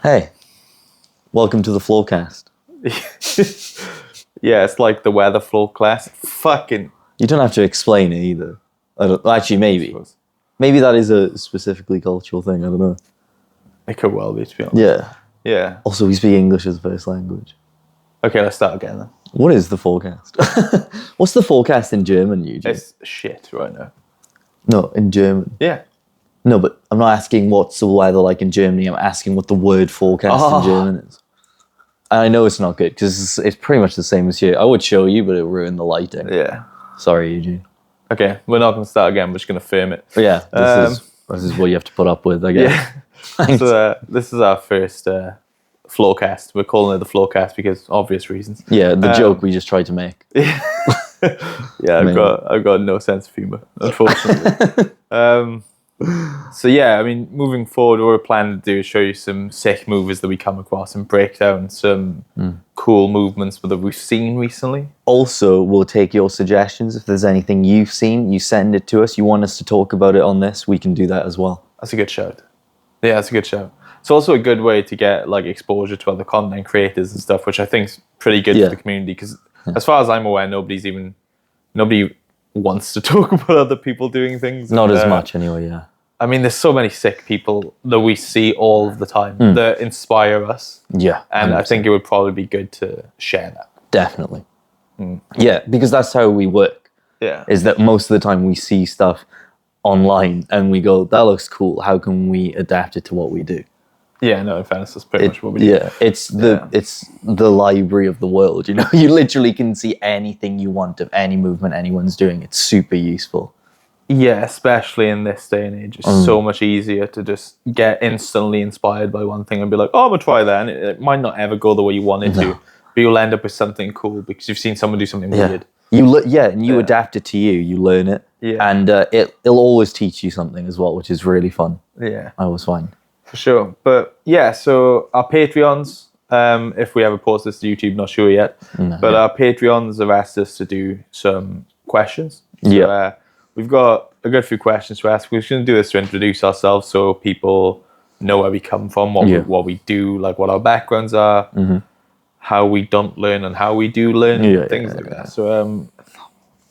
Hey, welcome to the Floorcast. Yeah, it's like the weather forecast. Fucking. You don't have to explain it either. Actually, maybe. Maybe that is a specifically cultural thing, I don't know. It could well be, to be honest. Yeah. Yeah. Also, we speak English as first language. Okay, let's start again then. What is the forecast? What's the forecast in German, Eugene? It's shit right now. No, in German. Yeah. No, but I'm not asking what's the weather like in Germany. I'm asking what the word forecast in German is. And I know it's not good because it's pretty much the same as here. I would show you, but it would ruin the lighting. Yeah. Sorry, Eugene. Okay, we're not going to start again. We're just going to firm it. But yeah, this is what you have to put up with, I guess. Yeah. Thanks. So this is our first Floorcast. We're calling it the Floorcast because obvious reasons. Yeah, the joke we just tried to make. Yeah, I've got no sense of humor, unfortunately. So yeah, I mean, moving forward, what we're planning to do is show you some sick movies that we come across and break down some cool movements that we've seen recently. Also, we'll take your suggestions. If there's anything you've seen, you send it to us. You want us to talk about it on this, we can do that as well. That's a good shout. Yeah, that's a good shout. It's also a good way to get like exposure to other content creators and stuff, which I think is pretty good for the community because as far as I'm aware, nobody wants to talk about other people doing things. Not as much anyway, yeah. I mean, there's so many sick people that we see all of the time that inspire us. Yeah. And 100%. I think it would probably be good to share that. Definitely. Yeah, because that's how we work. Yeah. Is that most of the time we see stuff online and we go, that looks cool. How can we adapt it to what we do? Yeah, no, in fairness, that's pretty much what we do. Yeah, it's the library of the world, you know? You literally can see anything you want of any movement anyone's doing. It's super useful. Yeah, especially in this day and age. It's so much easier to just get instantly inspired by one thing and be like, oh, I'm going to try that. And it might not ever go the way you want it to, but you'll end up with something cool because you've seen someone do something weird. You adapt it to you. You learn it. Yeah. And it'll always teach you something as well, which is really fun. Yeah. I always find. For sure. But yeah, so our Patreons, if we ever post this to YouTube, not sure yet, but our Patreons have asked us to do some questions. So, we've got a good few questions to ask. We're just going to do this to introduce ourselves so people know where we come from, what we do, like what our backgrounds are, how we don't learn and how we do learn, things like that. So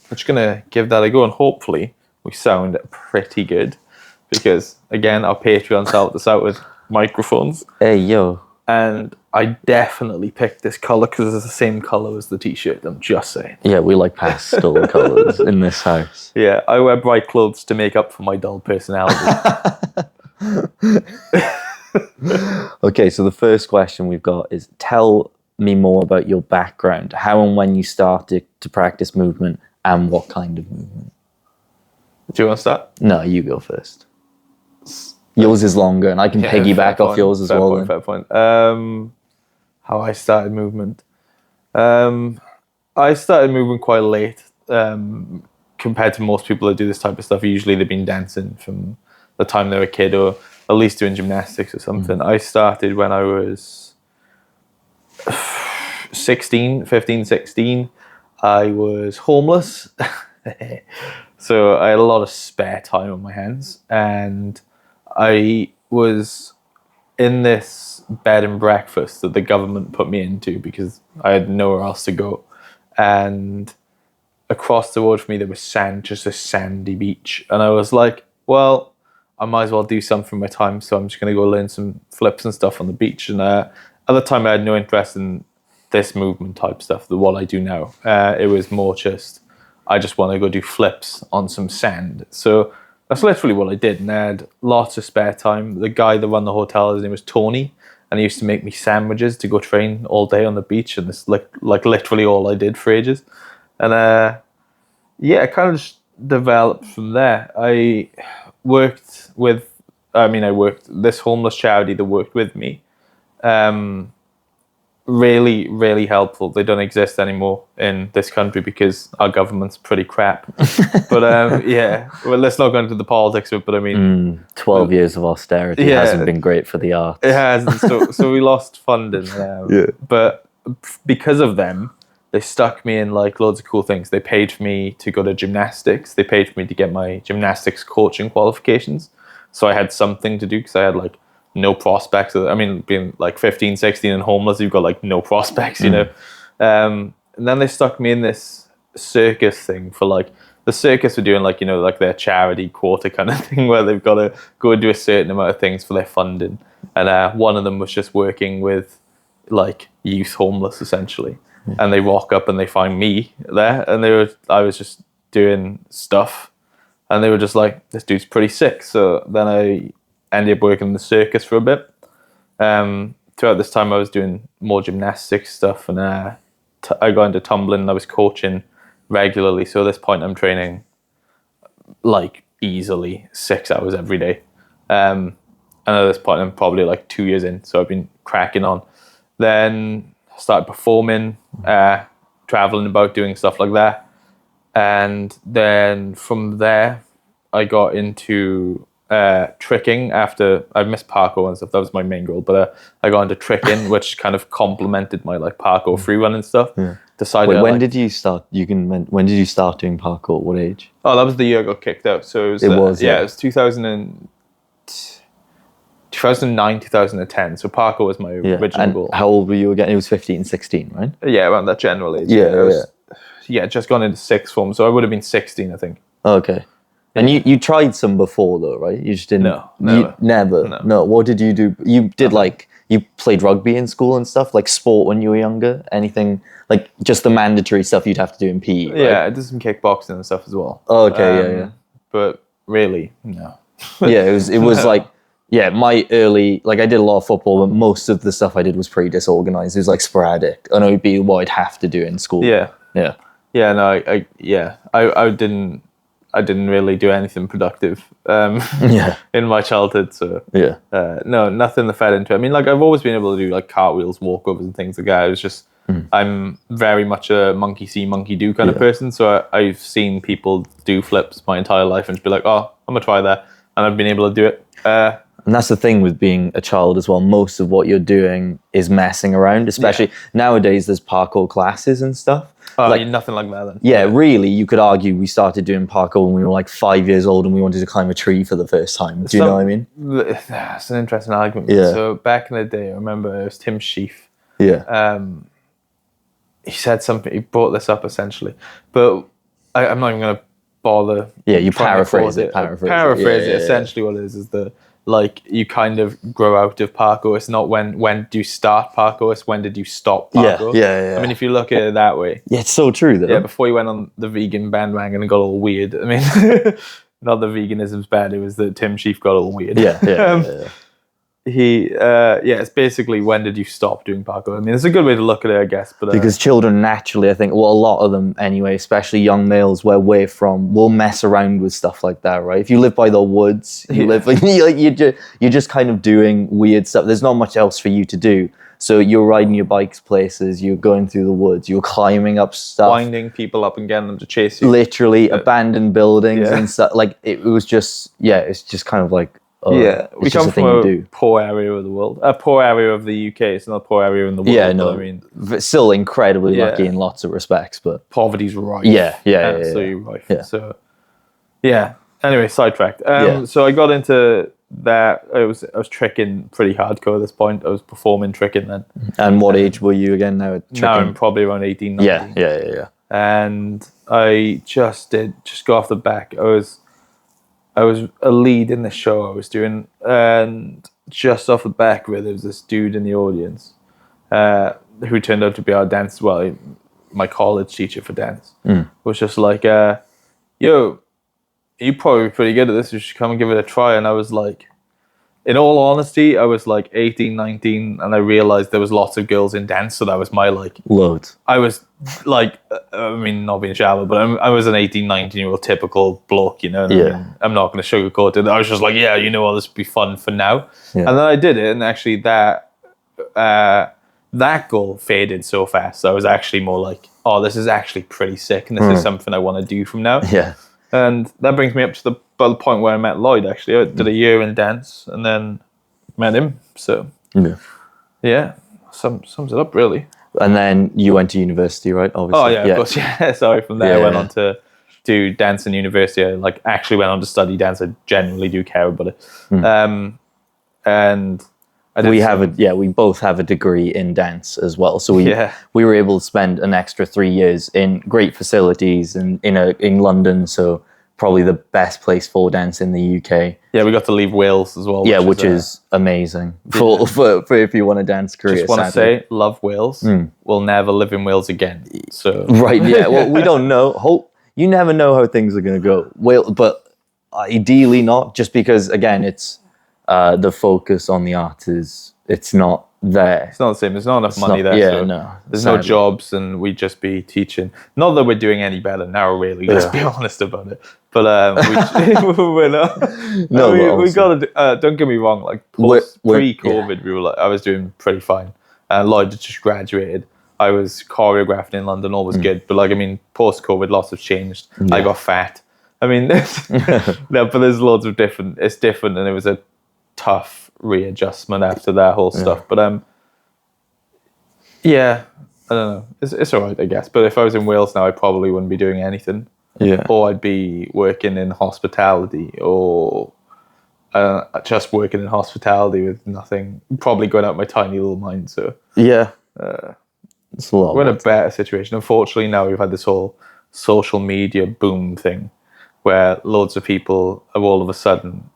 we're just going to give that a go and hopefully we sound pretty good because, again, our Patreons helped us out with microphones. Hey, yo. And I definitely picked this colour because it's the same colour as the t-shirt, I'm just saying. Yeah, we like pastel colours in this house. Yeah, I wear bright clothes to make up for my dull personality. Okay, so the first question we've got is, tell me more about your background, how and when you started to practice movement and what kind of movement. Do you want to start? No, you go first. Yours is longer, and I can piggyback off yours as well. Fair point. How I started movement. I started movement quite late compared to most people that do this type of stuff. Usually they've been dancing from the time they were a kid or at least doing gymnastics or something. I started when I was 15, 16. I was homeless. So I had a lot of spare time on my hands and I was in this bed and breakfast that the government put me into because I had nowhere else to go. And across the road from me, there was sand, just a sandy beach. And I was like, well, I might as well do something with my time. So I'm just going to go learn some flips and stuff on the beach. And at the time, I had no interest in this movement type stuff, what I do now. It was more just, I just want to go do flips on some sand. So that's literally what I did, and I had lots of spare time. The guy that ran the hotel, his name was Tony, and he used to make me sandwiches to go train all day on the beach, and this like literally all I did for ages. And it kind of just developed from there. I worked this homeless charity that worked with me. Really, really helpful. They don't exist anymore in this country because our government's pretty crap. But well, let's not go into the politics of it, but I mean... 12 years of austerity hasn't been great for the arts. It hasn't, so we lost funding. But because of them, they stuck me in like loads of cool things. They paid for me to go to gymnastics. They paid for me to get my gymnastics coaching qualifications. So I had something to do because I had like no prospects. I mean, being like 15, 16 and homeless, you've got like no prospects, you know. And then they stuck me in this circus thing for like, the circus were doing like, you know, like their charity quarter kind of thing where they've got to go and do a certain amount of things for their funding. And one of them was just working with like youth homeless essentially. And they rock up and they find me there, and I was just doing stuff, and they were just like, this dude's pretty sick. So then I ended up working in the circus for a bit. Throughout this time I was doing more gymnastics stuff, and I got into tumbling, and I was coaching regularly. So at this point I'm training like easily 6 hours every day. And at this point I'm probably like 2 years in, so I've been cracking on. Then started performing, traveling about, doing stuff like that. And then from there, I got into tricking after I missed parkour and stuff. That was my main goal. But I got into tricking, which kind of complemented my like parkour free run and stuff. Yeah. Decided. Wait, when did you start? When did you start doing parkour? What age? Oh, that was the year I got kicked out. So it was. It was 2009, 2010. So parkour was my original goal. How old were you again? It was 15, 16, right? Yeah, around that general age. Yeah, just gone into sixth form. So I would have been 16, I think. Okay. And you tried some before though, right? You just didn't. No, never. Never. No. What did you do? You did like, you played rugby in school and stuff, like sport when you were younger? Anything, like just the mandatory stuff you'd have to do in PE, right? Yeah, I did some kickboxing and stuff as well. Oh, okay, yeah. But really, no. Yeah, it was like, yeah, my early, like I did a lot of football, but most of the stuff I did was pretty disorganized. It was like sporadic, and it would be what I'd have to do in school. Yeah. Yeah. Yeah, no, I didn't really do anything productive in my childhood. So yeah, no, nothing that fed into it. I mean, like I've always been able to do like cartwheels, walkovers, and things like that. It was just I'm very much a monkey see, monkey do kind of person. So I've seen people do flips my entire life and just be like, oh, I'm gonna try that, and I've been able to do it. And that's the thing with being a child as well. Most of what you're doing is messing around, especially nowadays there's parkour classes and stuff. Oh, like, nothing like that then. Yeah, really, you could argue we started doing parkour when we were like 5 years old and we wanted to climb a tree for the first time. Do you know what I mean? That's an interesting argument. Yeah. So back in the day, I remember it was Tim Sheaf. Yeah. He said something, he brought this up essentially. But I'm not even going to bother. Yeah, you paraphrase it. Paraphrase it. Essentially what it is the, like you kind of grow out of parkour. It's not when do you start parkour, it's when did you stop parkour. Yeah. I mean, if you look at it that way. Yeah, it's so true though. Yeah, before you went on the vegan bandwagon and got all weird. I mean, not that veganism's bad, it was that Tim Sheaf got all weird. Yeah. It's basically when did you stop doing parkour? I mean, it's a good way to look at it, I guess. But because children naturally, I think, well, a lot of them anyway, especially young males where we're from, will mess around with stuff like that, right? If you live by the woods, you're just kind of doing weird stuff. There's not much else for you to do. So you're riding your bikes places, you're going through the woods, you're climbing up stuff. Winding people up and getting them to chase you. Literally, abandoned buildings and stuff. Like, it was just, it's just kind of like, we come from a poor area of the world, a poor area of the UK. It's not a poor area in the world. Yeah, no, I mean, still incredibly lucky in lots of respects, but poverty's rife. Yeah, absolutely rife. Yeah. So, Anyway, sidetracked. So I got into that. I was tricking pretty hardcore at this point. I was performing tricking then. And what age were you again now? Now I'm probably around 18, 19. Yeah. And I just got off the back. I was a lead in the show I was doing, and just off the back of it, there was this dude in the audience who turned out to be our dance, my college teacher for dance, was just like, yo, you're probably pretty good at this, you should come and give it a try. And I was like, in all honesty, I was like 18, 19, and I realized there was lots of girls in dance, so that was my like... Loads. I was like, I mean, not being shallow, but I was an 18, 19-year-old typical bloke, you know? Yeah. I mean, I'm not going to sugarcoat it. I was just like, this would be fun for now. Yeah. And then I did it, and actually that goal faded so fast. So I was actually more like, oh, this is actually pretty sick, and this is something I want to do from now. Yeah. And that brings me up to the point where I met Lloyd, actually. I did a year in dance and then met him. So, sums it up, really. And then you went to university, right? Obviously. Oh, yeah, of course. Yeah, sorry. From there, I went on to do dance in university. I actually went on to study dance. I genuinely do care about it. and I did we both have a degree in dance as well. So we were able to spend an extra 3 years in great facilities and in London. So probably the best place for dance in the UK. Yeah, we got to leave Wales as well. Yeah, which is amazing for if you want a dance career. Just want to say, love Wales. We'll never live in Wales again. So right, yeah. Well, we don't know. You never know how things are going to go. Well, but ideally not. Just because again, it's the focus on the art it's not there. It's not the same. There's not enough money there. Yeah, so no. There's no jobs, and we'd just be teaching. Not that we're doing any better now, really. Let's be honest about it. But we're not. No, we got to. Don't get me wrong. Like pre-COVID, we were like, I was doing pretty fine. Lloyd had just graduated. I was choreographing in London, all was good. But like, I mean, post-COVID, lots have changed. I got fat. I mean, no, but there's loads of different. It's different, and it was a tough readjustment after that whole stuff. But yeah, I don't know. It's all right, I guess. But if I was in Wales now, I probably wouldn't be doing anything. Yeah. Or I'd be working in hospitality, or just working in hospitality with nothing. Probably going out my tiny little mind. So yeah, it's a lot. We're in a better situation. Unfortunately, now we've had this whole social media boom thing, where loads of people are all of a sudden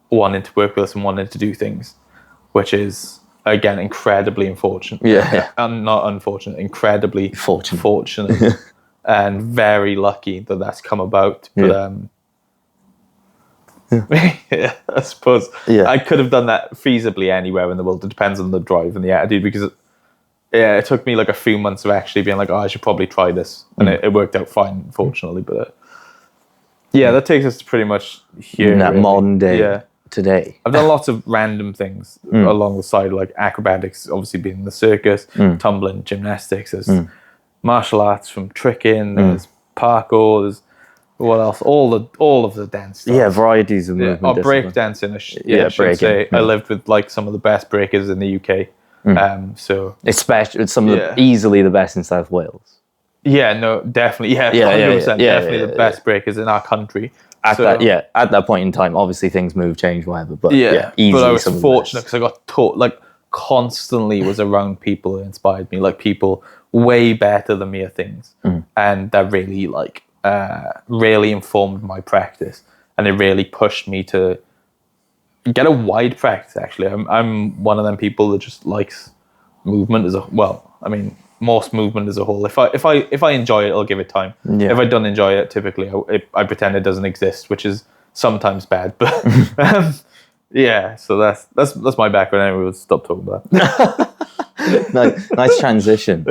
wanting to work with us and wanting to do things, which is again incredibly unfortunate. Yeah. Not unfortunate, incredibly fortunate. And very lucky that that's come about. But yeah, I suppose I could have done that feasibly anywhere in the world. It depends on the drive and the attitude, because it took me like a few months of actually being like, I should probably try this, and it worked out fine, unfortunately. But that takes us to pretty much here in that really. modern day today. I've done lots of random things along the side, like acrobatics, obviously being in the circus, tumbling, gymnastics, there's martial arts from tricking, there's parkour, there's what else? All of the dance stuff. Yeah, varieties of movement. Break dancing. I should say. I lived with like some of the best breakers in the UK. So especially some of easily the best in South Wales. Yeah, no, definitely. 100%. Definitely the best breakers in our country. At that point in time, obviously things move, change, whatever. But easily. But I was fortunate because I got taught, like, constantly was around people who inspired me, like people way better than me at things, and that really really informed my practice, and it really pushed me to get a wide practice. Actually, I'm one of them people that just likes movement as most movement as a whole. If I enjoy it, I'll give it time. If I don't enjoy it, typically I pretend it doesn't exist, which is sometimes bad. But so that's my background. Anyway, we'll stop talking about it. nice transition.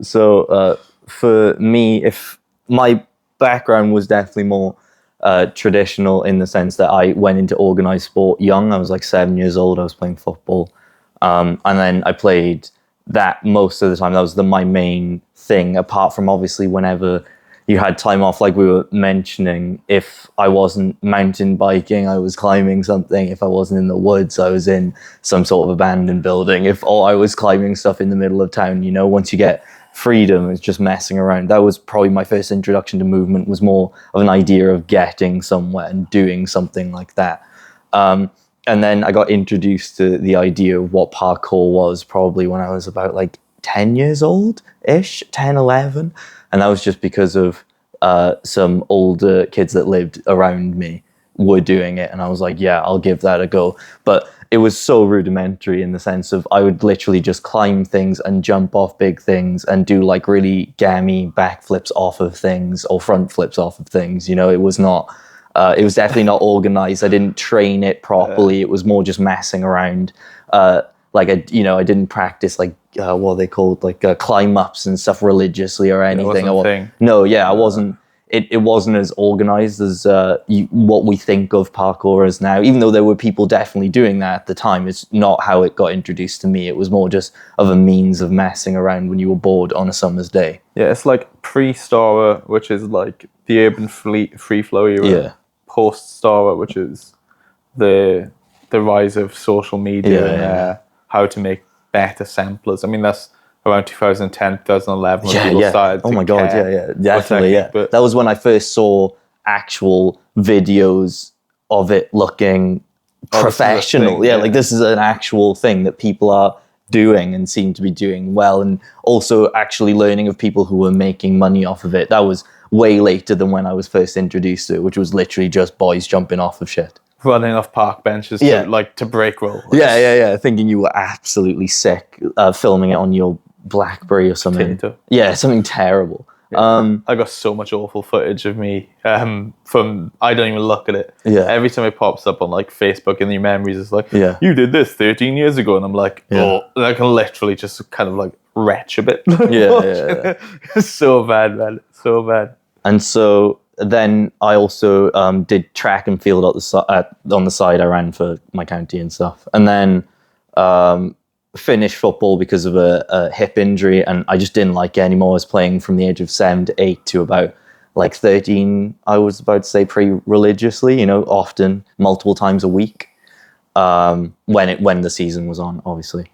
So for me, if my background was definitely more traditional in the sense that I went into organized sport young. I was like 7 years old. I was playing football, and then I played that most of the time. That was my main thing, apart from obviously whenever you had time off, like we were mentioning. If I wasn't mountain biking, I was climbing something. If I wasn't in the woods, I was in some sort of abandoned building. I was climbing stuff in the middle of town. Once you get freedom, it's just messing around. That was probably my first introduction to movement, was more of an idea of getting somewhere and doing something like that. And then I got introduced to the idea of what parkour was probably when I was about like 10 years old-ish, 10, 11. And that was just because of some older kids that lived around me were doing it. And I was like, yeah, I'll give that a go. But it was so rudimentary in the sense of I would literally just climb things and jump off big things and do like really gammy backflips off of things or front flips off of things. It was not... it was definitely not organized. I didn't train it properly. It was more just messing around. I didn't practice like what are they called, like climb ups and stuff religiously or anything. I wasn't. It wasn't as organized as what we think of parkour as now. Even though there were people definitely doing that at the time, it's not how it got introduced to me. It was more just of a means of messing around when you were bored on a summer's day. Yeah, it's like pre-Star, which is like the urban free flow era. Yeah. Post-Star, which is the rise of social media and how to make better samplers. I mean, that's around 2010, 2011 when people started to definitely. But that was when I first saw actual videos of it looking professional. Like this is an actual thing that people are doing and seem to be doing well, and also actually learning of people who were making money off of it. That was way later than when I was first introduced to it, which was literally just boys jumping off of shit. Running off park benches to break roll. Thinking you were absolutely sick, filming it on your BlackBerry or something. Potato. Yeah, something terrible. Yeah. I got so much awful footage of me from I don't even look at it. Yeah. Every time it pops up on like Facebook in your memories, it's like, you did this 13 years ago, and I'm like, and I can literally just kind of like retch a bit. It's so bad, man. So bad. And so then I also did track and field on the side. I ran for my county and stuff, and then finished football because of a hip injury, and I just didn't like it anymore. I was playing from the age of 7 to 8 to about like 13. I was about to say pretty religiously, often multiple times a week when the season was on, obviously.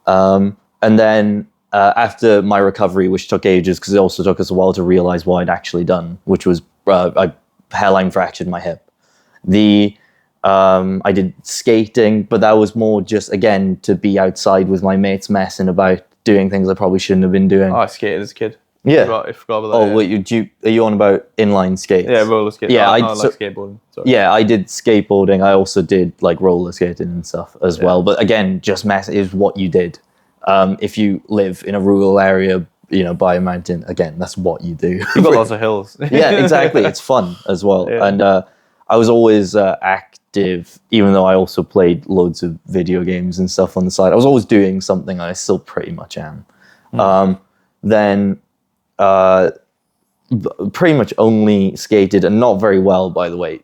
And then after my recovery, which took ages because it also took us a while to realize what I'd actually done, which was I hairline fractured my hip. I did skating, but that was more just, again, to be outside with my mates messing about, doing things I probably shouldn't have been doing. Oh, I skated as a kid. Yeah. I forgot about that. Oh, wait, are you on about inline skates? Yeah, roller skating. Yeah, I like skateboarding. Sorry. Yeah, I did skateboarding. I also did like roller skating and stuff as well. But again, just is what you did. If you live in a rural area, by a mountain, again, that's what you do. You've got lots of hills. Yeah, exactly. It's fun as well. Yeah. And I was always active, even though I also played loads of video games and stuff on the side. I was always doing something. I still pretty much am. Then pretty much only skated, and not very well, by the way.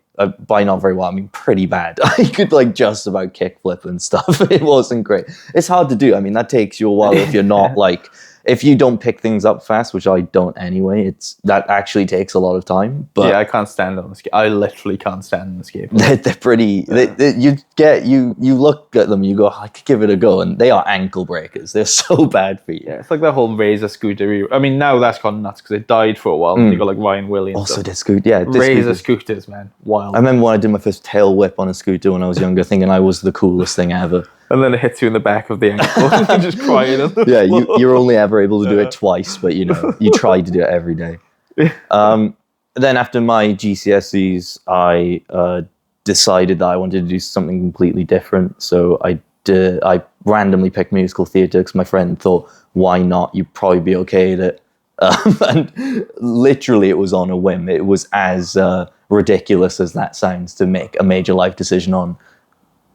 By not very well, I mean pretty bad. I could like just about kickflip and stuff. It wasn't great. It's hard to do. I mean, that takes you a while if you're not like... If you don't pick things up fast, which I don't anyway, that actually takes a lot of time. But yeah, I can't stand on the skate. I literally can't stand on the skateboard. They're pretty. You look at them, you go, I could give it a go, and they are ankle breakers. They're so bad for you. Yeah, it's like that whole Razor scooter. I mean, now that's gone nuts because it died for a while. And you got like Ryan Williams. Also did scooter. Yeah, Razor scooters, man, wild. I remember when I did my first tail whip on a scooter when I was younger, thinking I was the coolest thing ever. And then it hits you in the back of the ankle and just crying. Yeah, you're only ever able to do it twice, but you try to do it every day. Then after my GCSEs, I decided that I wanted to do something completely different. So I randomly picked musical theatre because my friend thought, why not? You'd probably be okay at it. And literally it was on a whim. It was as ridiculous as that sounds to make a major life decision on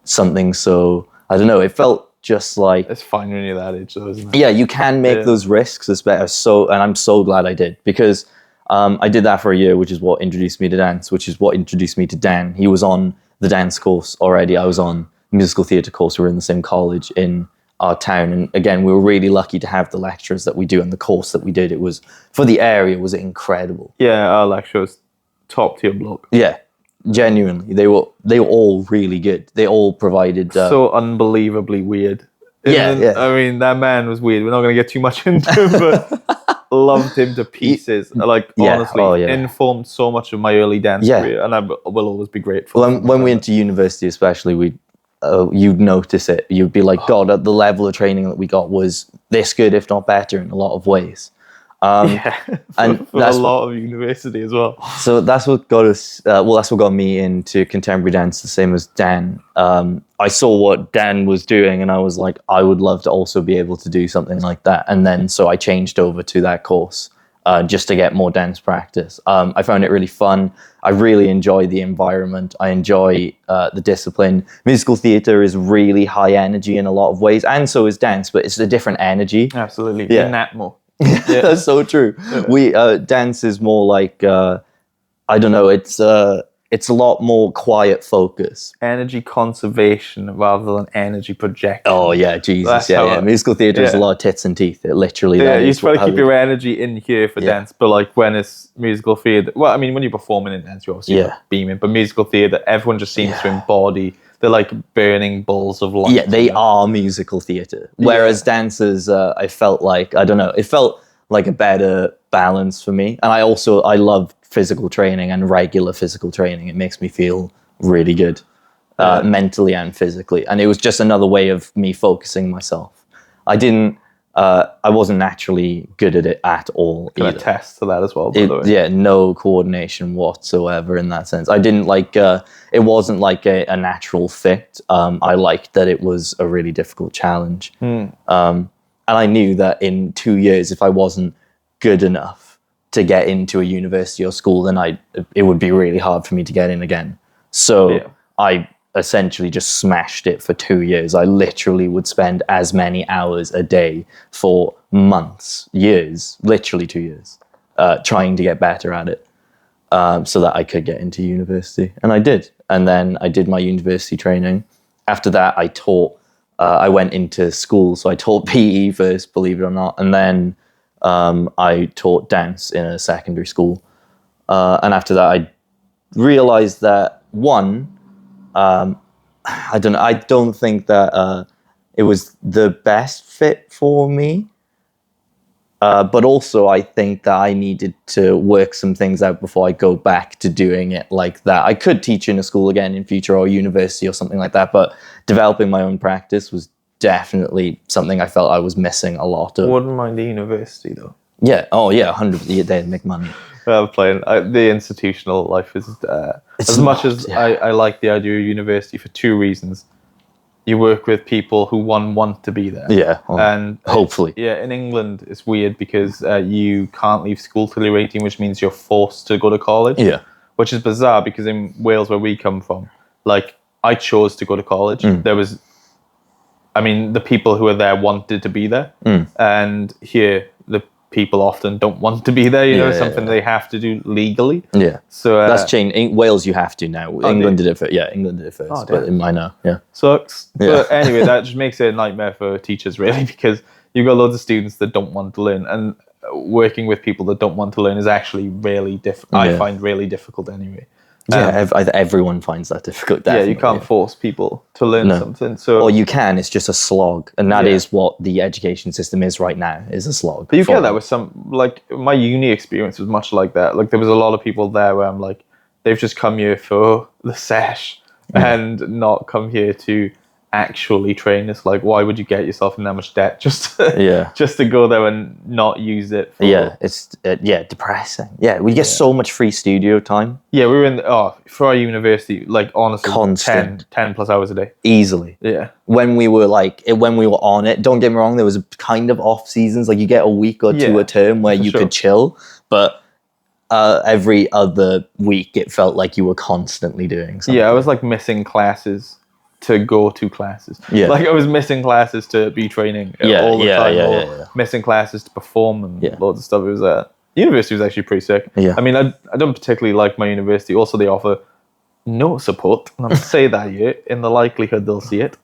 something so... I don't know. It felt just like... It's fine when you're that age, though, isn't it? Yeah, you can make those risks. It's better. And I'm so glad I did, because I did that for a year, which is what introduced me to dance, which is what introduced me to Dan. He was on the dance course already. I was on the musical theatre course. We were in the same college in our town. And again, we were really lucky to have the lecturers that we do and the course that we did. It was, for the area, it was incredible. Yeah, our lecturers, top tier bloke. Yeah. Genuinely, they were all really good. They all provided so unbelievably weird. Yeah. I mean, that man was weird. We're not going to get too much into him, but loved him to pieces. Honestly, informed so much of my early dance career, and I will always be grateful. When we went to university, especially, you'd notice it. You'd be like, God, the level of training that we got was this good, if not better, in a lot of ways. And that's a lot of university as well. So that's what got us. That's what got me into contemporary dance, the same as Dan. I saw what Dan was doing, and I was like, I would love to also be able to do something like that. And then so I changed over to that course just to get more dance practice. I found it really fun. I really enjoy the environment. I enjoy the discipline. Musical theatre is really high energy in a lot of ways, and so is dance, but it's a different energy. Absolutely, in that more. Yeah, that's so true. We dance is more like I don't know. It's a lot more quiet focus, energy conservation rather than energy projection. Oh yeah, Jesus, yeah. Musical theatre is a lot of tits and teeth. It literally. You try to keep your energy in here for dance, but like when it's musical theatre, well, I mean, when you're performing in dance, you're obviously beaming. But musical theatre, everyone just seems to embody. They're like burning balls of light. Yeah, they are musical theatre. Whereas dancers, I felt like, I don't know, it felt like a better balance for me. And I love physical training and regular physical training. It makes me feel really good. mentally and physically. And it was just another way of me focusing myself. I wasn't naturally good at it at all. Can attest to that as well, by the way. Yeah, no coordination whatsoever in that sense. I didn't like, it wasn't like a natural fit. I liked that it was a really difficult challenge. And I knew that in 2 years, if I wasn't good enough to get into a university or school, then it would be really hard for me to get in again. So I essentially just smashed it for 2 years. I literally would spend as many hours a day for months, years, literally 2 years, trying to get better at it, so that I could get into university. And I did. And then I did my university training. After that, I went into school. So I taught PE first, believe it or not. And then I taught dance in a secondary school. And after that, I realized that, I don't think that it was the best fit for me. But also, I think that I needed to work some things out before I go back to doing it like that. I could teach in a school again in future, or university or something like that, but developing my own practice was definitely something I felt I was missing a lot of. Wouldn't mind the university, though. Yeah. Oh, yeah. 100%. They'd make money. The institutional life is as much as I like the idea of university for two reasons. You work with people who want to be there. Yeah, and hopefully. In England it's weird because you can't leave school till you're 18, which means you're forced to go to college. Yeah, which is bizarre because in Wales, where we come from, like I chose to go to college. There was, the people who were there wanted to be there, and here the people often don't want to be there. You know, something they have to do legally. Yeah. So that's changed. In Wales, you have to now. England did it first. Yeah, England did it first. But in mine now, sucks. Yeah. But anyway, that just makes it a nightmare for teachers, really, because you've got loads of students that don't want to learn, and working with people that don't want to learn is actually really difficult. I find really difficult anyway. Everyone finds that difficult. Definitely. You can't force people to learn something. So, or you can. It's just a slog, and that is what the education system is right now. Is a slog. But you get that with some, like my uni experience was much like that. Like there was a lot of people there where I'm like, they've just come here for the sesh and not come here to actually train. It's like, why would you get yourself in that much debt just to go there and not use it for... it's depressing. We get so much free studio time. We were in for our university, like honestly, constant 10 plus hours a day easily. When we were on it, don't get me wrong, there was a kind of off seasons, like you get a week or two a term where you could chill, but every other week it felt like you were constantly doing something. I was like missing classes to go to classes. Like I was missing classes to be training all the time. Missing classes to perform and loads of stuff. It was university was actually pretty sick. I mean, I don't particularly like my university. Also, they offer no support. And I'm going to say that here in the likelihood they'll see it.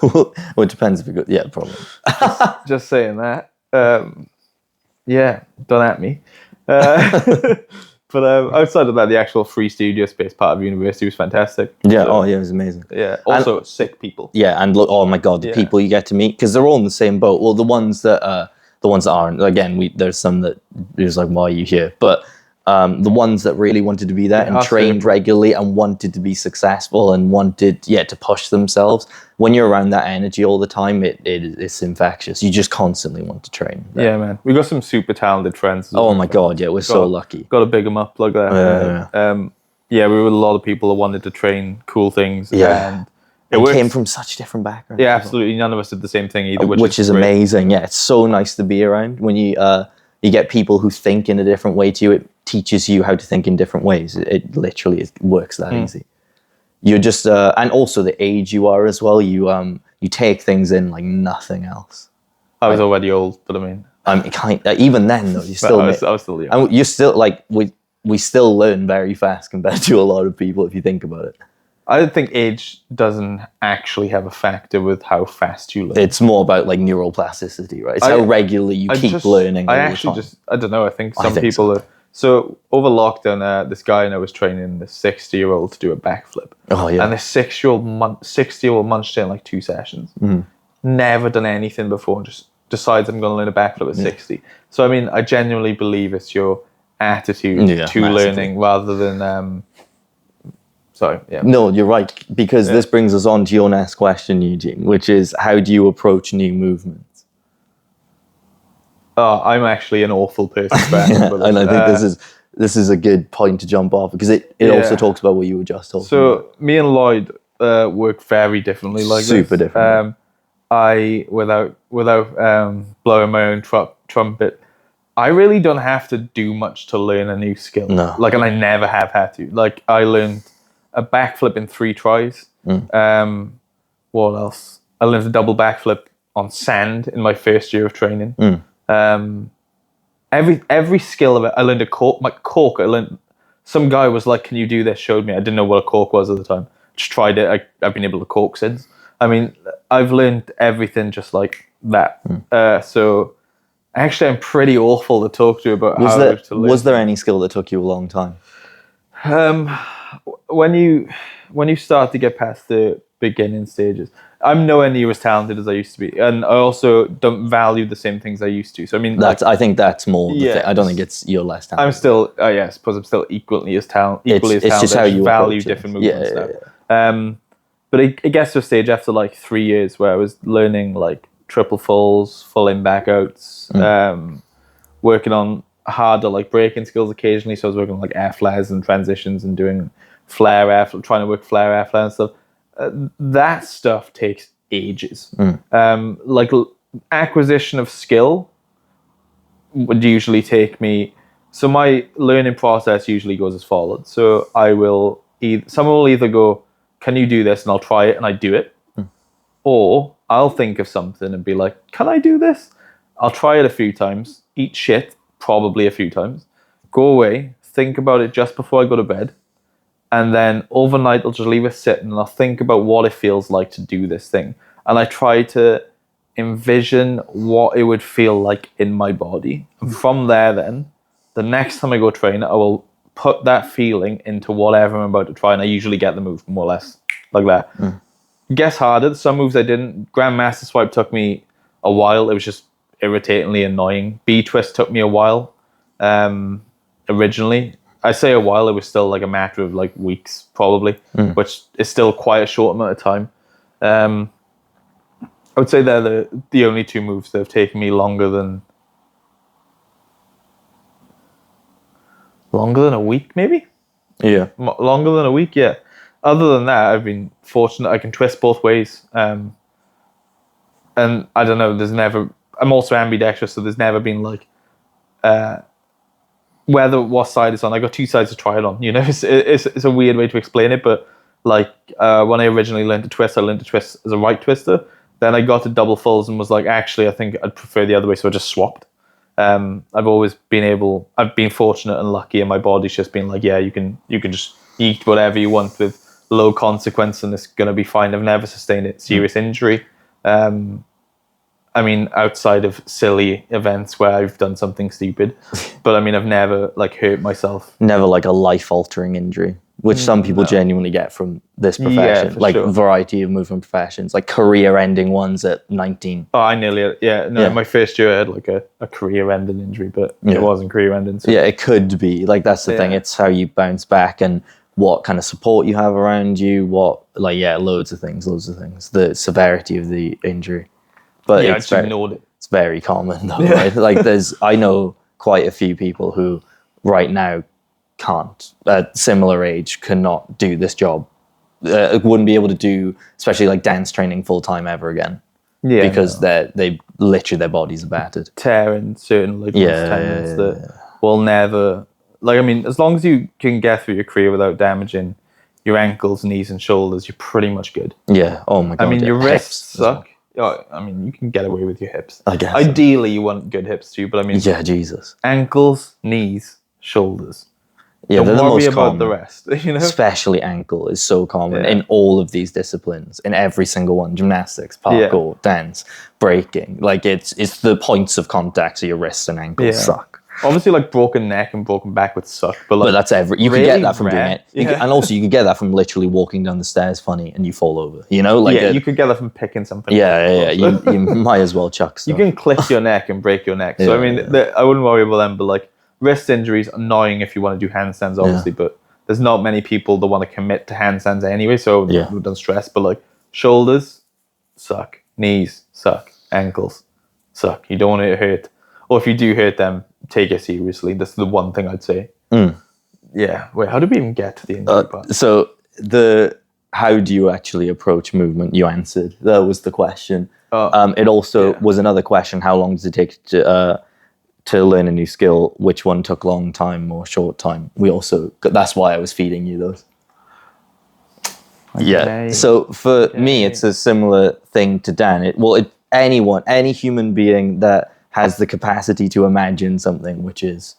Well, it depends if you go. Yeah, probably. just saying that. Don't at me. But outside of that, the actual free studio space part of university was fantastic. It was amazing. Also sick people. And look, oh my god, the people you get to meet, because they're all in the same boat. Well, the ones that aren't. Again, there's some that is like, why are you here? But the ones that really wanted to be there and trained regularly and wanted to be successful and wanted to push themselves. When you're around that energy all the time, it's infectious. You just constantly want to train. Yeah, man. We got some super talented friends. Oh my god, we're so lucky. Got to big them up like that. We were with a lot of people that wanted to train cool things. And it came from such different backgrounds. Yeah, absolutely. None of us did the same thing either, which is amazing. Yeah, it's so nice to be around when you get people who think in a different way to you. It teaches you how to think in different ways. It literally works that easy. You're just and also the age you are as well. You take things in like nothing else. I was already old, but even then though, you still. I was still young. And you're still like we still learn very fast compared to a lot of people if you think about it. I don't think age doesn't actually have a factor with how fast you learn. It's more about like neural plasticity, right? It's how regularly you keep learning. I don't know. I think some people. So over lockdown, this guy I was training this 60-year-old to do a backflip. Oh yeah. And this 60-year-old munched in like 2 sessions. Never done anything before, and just decides I'm going to learn a backflip at 60. So I mean, I genuinely believe it's your attitude to learning rather than Sorry, yeah. No, you're right, because this brings us on to your next question, Eugene, which is how do you approach new movements? Oh, I'm actually an awful person to ask about this. And I think this is a good point to jump off, because it also talks about what you were just talking about. So me and Lloyd work very differently like Super this. different. I, without blowing my own trumpet, I really don't have to do much to learn a new skill. No. Like, and I never have had to. Like, I learned a backflip in 3 tries. What else? I learned a double backflip on sand in my first year of training. Every skill of it. I learned a cork. My cork. Some guy was like, "Can you do this?" Showed me. I didn't know what a cork was at the time. Just tried it. I've been able to cork since. I mean, I've learned everything just like that. So actually, I'm pretty awful to talk to about how to learn. Was there any skill that took you a long time? When you start to get past the beginning stages, I'm nowhere near as talented as I used to be, and I also don't value the same things I used to. So I mean, I think that's more the thing. I don't think it's you're less talented. I'm still, I suppose I'm still equally as talented. It's just how you value different movements now. But it gets to a stage after like 3 years where I was learning like triple falls, full in back outs, working on harder like braking skills occasionally. So I was working on like air flares and transitions and doing flare air, trying to work flare air flare and stuff. That stuff takes ages. Like acquisition of skill would usually take me. So my learning process usually goes as follows. So someone will either go, "Can you do this?" and I'll try it and I do it, or I'll think of something and be like, "Can I do this?" I'll try it a few times, eat shit probably a few times, go away, think about it just before I go to bed. And then overnight, I'll just leave it sitting and I'll think about what it feels like to do this thing. And I try to envision what it would feel like in my body. And from there, then, the next time I go train, I will put that feeling into whatever I'm about to try. And I usually get the move more or less like that. It gets harder. Some moves I didn't. Grandmaster Swipe took me a while. It was just irritatingly annoying. B-Twist took me a while originally. I say a while, it was still like a matter of like weeks probably, which is still quite a short amount of time. I would say they're the only 2 moves that have taken me longer than a week, maybe? Yeah. Longer than a week, yeah. Other than that, I've been fortunate. I can twist both ways. And I don't know, I'm also ambidextrous, so there's never been like what side it's on. I got 2 sides to try it on. You know, it's a weird way to explain it, but like when I originally learned to twist, I learned to twist as a right twister. Then I got to double fulls and was like, actually, I think I'd prefer the other way, so I just swapped. I've been fortunate and lucky, and my body's just been like, yeah, you can just eat whatever you want with low consequence, and it's gonna be fine. I've never sustained a serious injury. I mean, outside of silly events where I've done something stupid, but I mean, I've never like hurt myself. Never like a life-altering injury, which some people genuinely get from this profession. Yeah, like sure. Variety of movement professions, like career-ending ones at 19. Oh, I nearly, my first year I had like a career-ending injury, but it wasn't career-ending. So. Yeah, it could be. Like, that's the thing. It's how you bounce back and what kind of support you have around you, loads of things. The severity of the injury. But I just ignored it. It's very common though, right? Like I know quite a few people who right now can't, at similar age, cannot do this job. Wouldn't be able to do, especially like dance training full time ever again. Yeah. Because they literally their bodies are battered. Tearing certain tendons that will never, like, I mean, as long as you can get through your career without damaging your ankles, knees and shoulders, you're pretty much good. Yeah. Oh my God. I mean, your wrists suck. I mean, you can get away with your hips. I guess. Ideally, you want good hips too, but I mean... Yeah, Jesus. Ankles, knees, shoulders. Yeah, Don't they're the worry most about common. the rest, you know? Especially ankle is so common in all of these disciplines, in every single one. Gymnastics, parkour, dance, breaking. Like, it's the points of contact, so your wrists and ankles suck. Obviously, like, broken neck and broken back would suck, but like... But that's you really can get that from doing it. Yeah. And also, you can get that from literally walking down the stairs funny and you fall over, you know? Like you could get that from picking something. Yeah. You might as well chuck stuff. You can click your neck and break your neck. So, I mean, I wouldn't worry about them, but like, wrist injuries, annoying if you want to do handstands, obviously, but there's not many people that want to commit to handstands anyway, so Yeah. we don't stress. But like shoulders suck, knees suck, ankles suck. You don't want to hurt, or if you do hurt them, take it seriously. That's the one thing I'd say. Yeah. Wait, how did we even get to the injury part? So how do you actually approach movement? You answered. That was the question. It also was another question. How long does it take to learn a new skill? Which one took long time or short time? That's why I was feeding you those. Okay. Yeah. So for me, it's a similar thing to Dan. Any human being that has the capacity to imagine something, which is,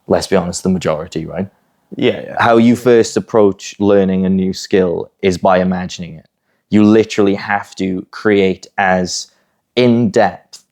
let's be honest, the majority, right? Yeah. How you first approach learning a new skill is by imagining it. You literally have to create as in-depth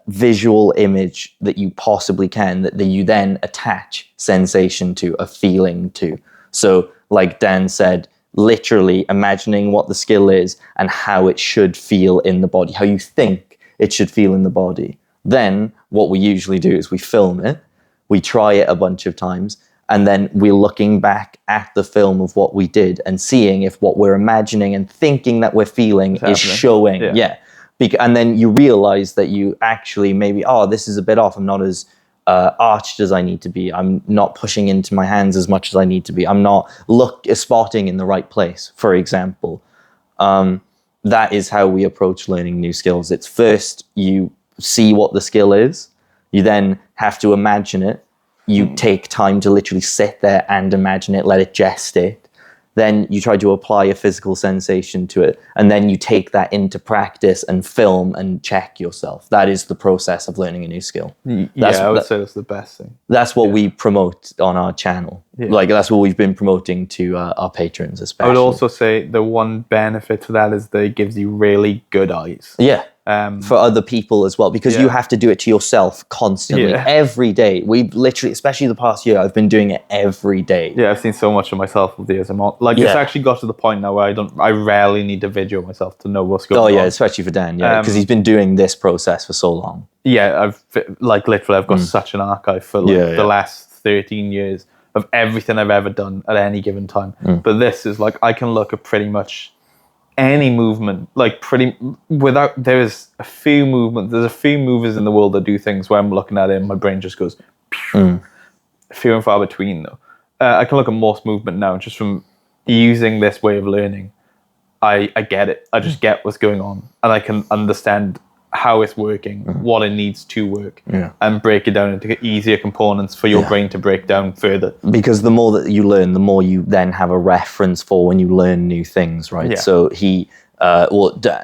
visual image that you possibly can, that you then attach sensation to, a feeling to. So like Dan said, literally imagining what the skill is and how it should feel in the body, how you think it should feel in the body. Then what we usually do is we film it, we try it a bunch of times, and then we're looking back at the film of what we did and seeing if what we're imagining and thinking that we're feeling is showing. Yeah. And then you realize that you actually maybe, this is a bit off. I'm not as arched as I need to be. I'm not pushing into my hands as much as I need to be. I'm not spotting in the right place, for example. That is how we approach learning new skills. It's first you see what the skill is. You then have to imagine it. You take time to literally sit there and imagine it, let it gestate. Then you try to apply a physical sensation to it. And then you take that into practice and film and check yourself. That is the process of learning a new skill. I would say that's the best thing. That's what we promote on our channel. Yeah. Like, that's what we've been promoting to our patrons, especially. I would also say the one benefit to that is that it gives you really good eyes. Yeah. For other people as well, because you have to do it to yourself constantly, every day. We've literally, especially the past year, I've been doing it every day. Yeah, I've seen so much of myself with the years I'm on. Like, it's actually got to the point now where I rarely need to video myself to know what's going on. Oh yeah, especially for Dan, because he's been doing this process for so long. Yeah, I've got such an archive for the last 13 years of everything I've ever done at any given time. But this is like, I can look at pretty much any movement, there's a few movers in the world that do things where I'm looking at it and my brain just goes few and far between though. I can look at most movement now just from using this way of learning. I get it. I just get what's going on and I can understand how it's working, what it needs to work, and break it down into easier components for your brain to break down further. Because the more that you learn, the more you then have a reference for when you learn new things, right? Yeah. So Dan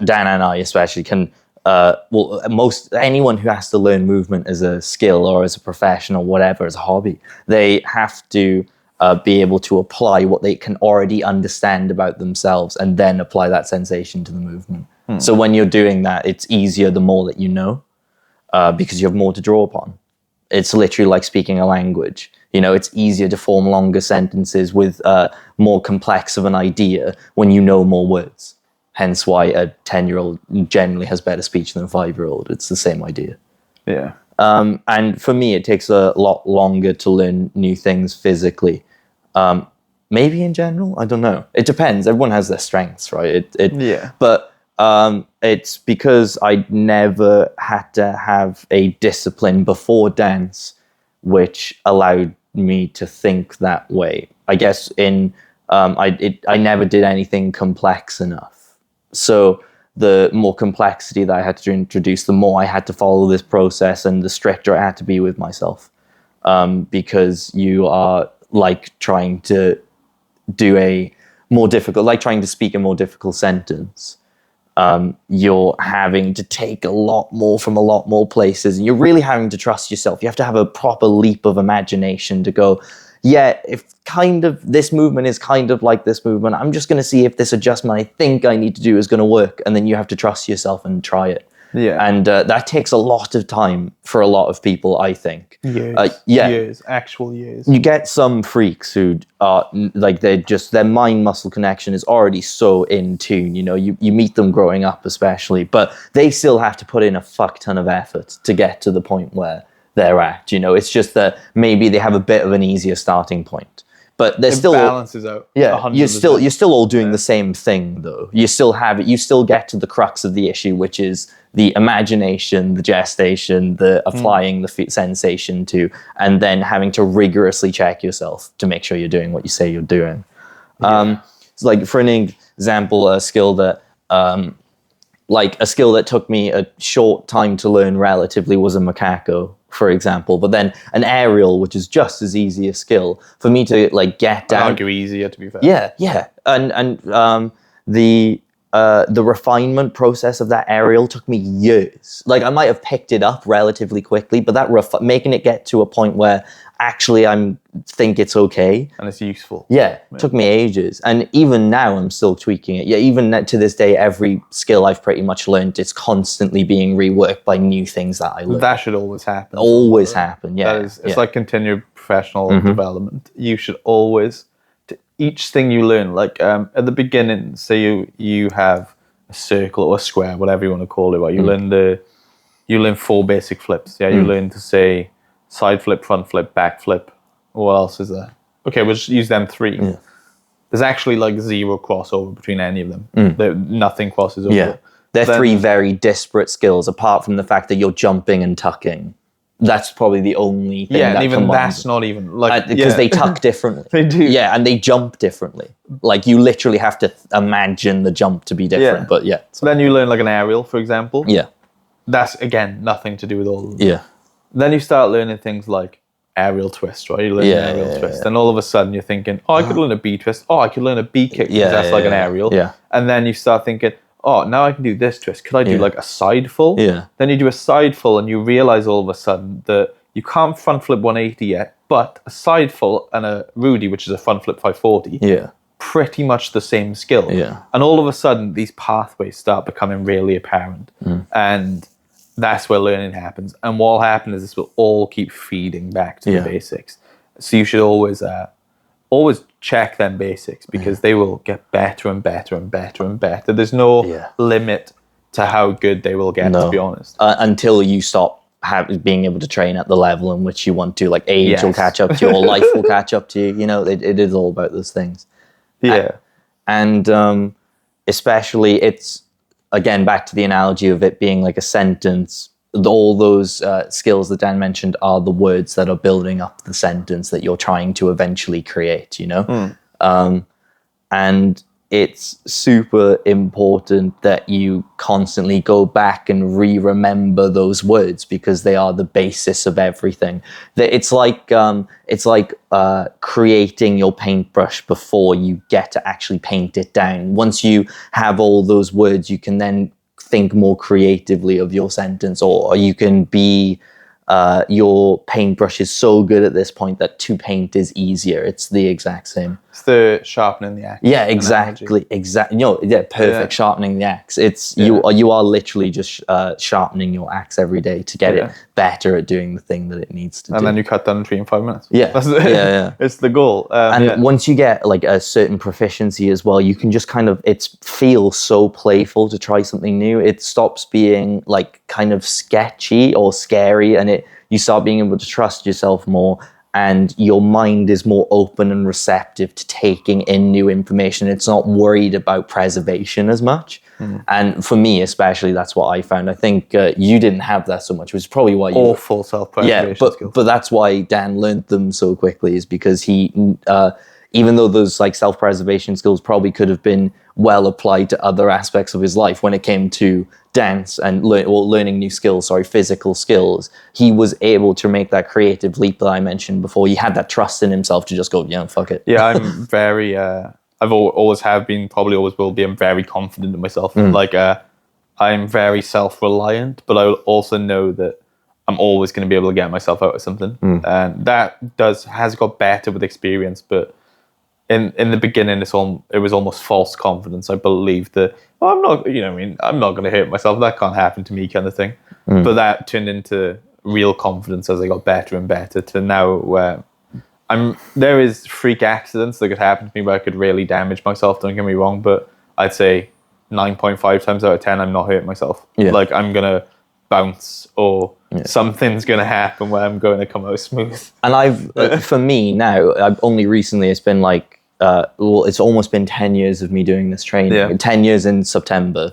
and I especially can, anyone who has to learn movement as a skill or as a profession or whatever, as a hobby, they have to be able to apply what they can already understand about themselves and then apply that sensation to the movement. So when you're doing that, it's easier the more that you know, because you have more to draw upon. It's literally like speaking a language. It's easier to form longer sentences with more complex of an idea when you know more words. Hence why a 10-year-old generally has better speech than a 5-year-old. It's the same idea. Yeah. And for me, it takes a lot longer to learn new things physically. Maybe in general, I don't know. It depends. Everyone has their strengths, right? But it's because I never had to have a discipline before dance, which allowed me to think that way. I guess I never did anything complex enough. So the more complexity that I had to introduce, the more I had to follow this process and the stricter I had to be with myself. Because you are like trying to trying to speak a more difficult sentence. You're having to take a lot more from a lot more places, and you're really having to trust yourself. You have to have a proper leap of imagination to go, if kind of this movement is kind of like this movement, I'm just going to see if this adjustment I think I need to do is going to work. And then you have to trust yourself and try it. Yeah. And that takes a lot of time for a lot of people, I think. Years, actual years. You get some freaks who are like, their mind muscle connection is already so in tune. You meet them growing up especially, but they still have to put in a fuck ton of effort to get to the point where they're at. It's just that maybe they have a bit of an easier starting point. but they're It still balances out. yeah. 100%. You're still all doing the same thing though. You still have it. You still get to the crux of the issue, which is the imagination, the gestation, the applying the sensation to, and then having to rigorously check yourself to make sure you're doing what you say you're doing. So like for an example, a skill that took me a short time to learn relatively was a macaco, for example. But then an aerial, which is just as easy a skill for me to like get down. I'd argue easier, to be fair. Yeah, and the refinement process of that aerial took me years. Like I might have picked it up relatively quickly, but that making it get to a point where actually I think it's okay. And it's useful. Yeah, took me ages. And even now I'm still tweaking it. Yeah, even to this day, every skill I've pretty much learned, it's constantly being reworked by new things that I learn. That should always happen. Always happen, yeah. It's like continued professional development. You should always, each thing you learn, like at the beginning, say you have a circle or a square, whatever you want to call it, right? You learn 4 basic flips. Yeah, you learn to say side flip, front flip, back flip. What else is there? Okay, we'll just use them 3. Yeah. There's actually like 0 crossover between any of them. Nothing crosses over. Yeah. They're 3 very disparate skills, apart from the fact that you're jumping and tucking. That's probably the only thing. Yeah, and even that's not even like because they tuck differently. They do. Yeah, and they jump differently. Like you literally have to imagine the jump to be different. Yeah. But yeah. So then you learn like an aerial, for example. Yeah. That's again nothing to do with all of them. Yeah. Then you start learning things like aerial twist, right? You learn an aerial twist. And all of a sudden you're thinking, oh, I could learn a B twist. Oh, I could learn a B kick. Yeah, that's like an aerial. Yeah. And then you start thinking, oh, now I can do this twist. Could I do like a side full? Yeah. Then you do a side full and you realize all of a sudden that you can't front flip 180 yet, but a side full and a Rudy, which is a front flip 540, pretty much the same skill. Yeah. And all of a sudden these pathways start becoming really apparent. And that's where learning happens. And what will happen is this will all keep feeding back to the basics. So you should always check them basics because they will get better and better and better and better. There's no limit to how good they will get, to be honest. Until you stop being able to train at the level in which you want to. Like age will catch up to you or life will catch up to you. You know, it is all about those things. Yeah. And especially it's, again, back to the analogy of it being like a sentence, all those skills that Dan mentioned are the words that are building up the sentence that you're trying to eventually create, you know? And it's super important that you constantly go back and remember those words because they are the basis of everything. It's like creating your paintbrush before you get to actually paint it down. Once you have all those words, you can then think more creatively of your sentence, or you can be your paintbrush is so good at this point that to paint is easier. It's the exact same. It's the sharpening the axe. Yeah, exactly. Perfect. Sharpening the axe. It's you are literally just sharpening your axe every day to get it better at doing the thing that it needs to do. And then you cut down a tree in 5 minutes. Yeah. It's the goal. Once you get like a certain proficiency as well, you can just kind of, it feels so playful to try something new. It stops being like kind of sketchy or scary, and you start being able to trust yourself more, and your mind is more open and receptive to taking in new information. It's not worried about preservation as much. And for me especially, that's what I found. I think you didn't have that so much, which is probably why you... Awful self-preservation skills. But that's why Dan learned them so quickly, is because he... even though those like self-preservation skills probably could have been well applied to other aspects of his life, when it came to dance and learning new skills, physical skills, he was able to make that creative leap that I mentioned before. He had that trust in himself to just go, fuck it. Yeah, I'm very, I've always have been, probably always will be, I'm very confident in myself. Like, I'm very self-reliant, but I also know that I'm always going to be able to get myself out of something. And that has got better with experience, but in the beginning, it was almost false confidence. I believed that, I'm not, I'm not going to hurt myself. That can't happen to me, kind of thing. But that turned into real confidence as I got better and better, to now where there is freak accidents that could happen to me where I could really damage myself. Don't get me wrong, but I'd say 9.5 times out of 10, I'm not hurting myself. Like I'm gonna bounce or something's going to happen where I'm going to come out smooth. And I've, for me now, I've only recently, it's been like, it's almost been 10 years of me doing this training. Yeah. 10 years in September.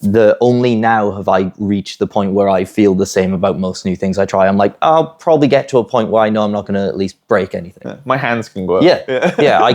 The only now have I reached the point where I feel the same about most new things I try. I'm like, I'll probably get to a point where I know I'm not going to at least break anything. Yeah. My hands can go up. Yeah. I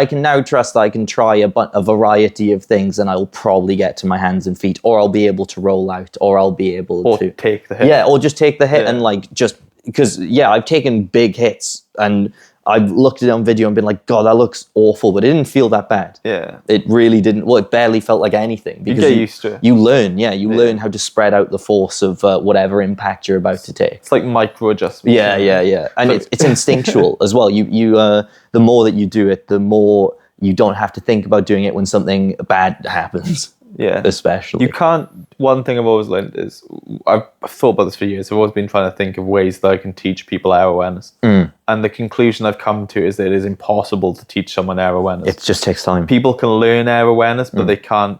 can now trust that I can try a variety of things, and I will probably get to my hands and feet, or I'll be able to roll out, or I'll be able to take the hit. Yeah, or just take the hit and like just because I've taken big hits and I've looked at it on video and been like, God, that looks awful, but it didn't feel that bad. Yeah. It really didn't. Well, it barely felt like anything. Because you get used to it. You learn, learn how to spread out the force of whatever impact you're about to take. It's like micro adjustments. Yeah. And it's instinctual as well. You the more that you do it, the more you don't have to think about doing it when something bad happens. Yeah. Especially. You can't, one thing I've always learned is, I've thought about this for years, I've always been trying to think of ways that I can teach people air awareness. And the conclusion I've come to is that it is impossible to teach someone air awareness. It just takes time. People can learn air awareness, but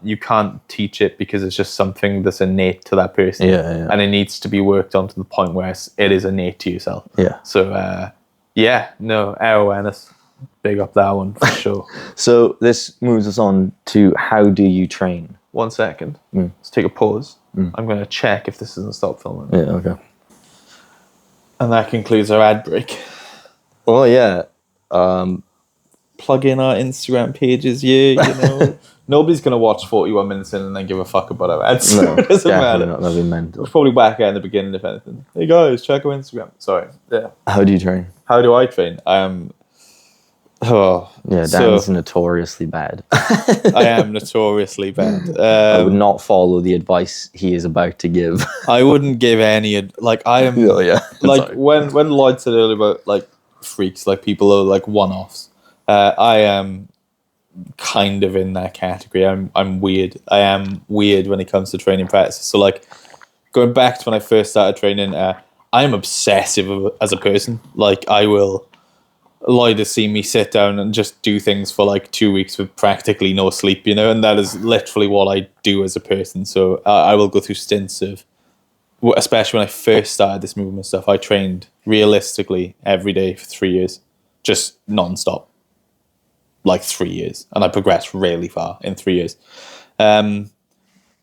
you can't teach it because it's just something that's innate to that person. Yeah. And it needs to be worked on to the point where it is innate to yourself. Yeah. So, air awareness. Big up that one for sure. So this moves us on to how do you train? 1 second. Let's take a pause. I'm going to check if this doesn't stop filming. Yeah, okay. And that concludes our ad break. Oh, yeah. Plug in our Instagram pages, Nobody's going to watch 41 minutes in and then give a fuck about our ads. No, it doesn't matter. not. That'd be mental. We'll probably whack out in the beginning, if anything. Hey, guys, check our Instagram. Sorry. Yeah. How do you train? How do I train? Dan's notoriously bad. I am notoriously bad. I would not follow the advice he is about to give. I wouldn't give any. I am. Like when Lloyd said earlier about like freaks, like people are like one-offs. I am kind of in that category. I'm weird. I am weird when it comes to training practice. So like going back to when I first started training, I am obsessive as a person. Like I will. Lloyd has seen me sit down and just do things for like 2 weeks with practically no sleep, and that is literally what I do as a person. So I will go through stints of, especially when I first started this movement stuff, I trained realistically every day for 3 years, just non-stop, like 3 years. And I progressed really far in 3 years. Then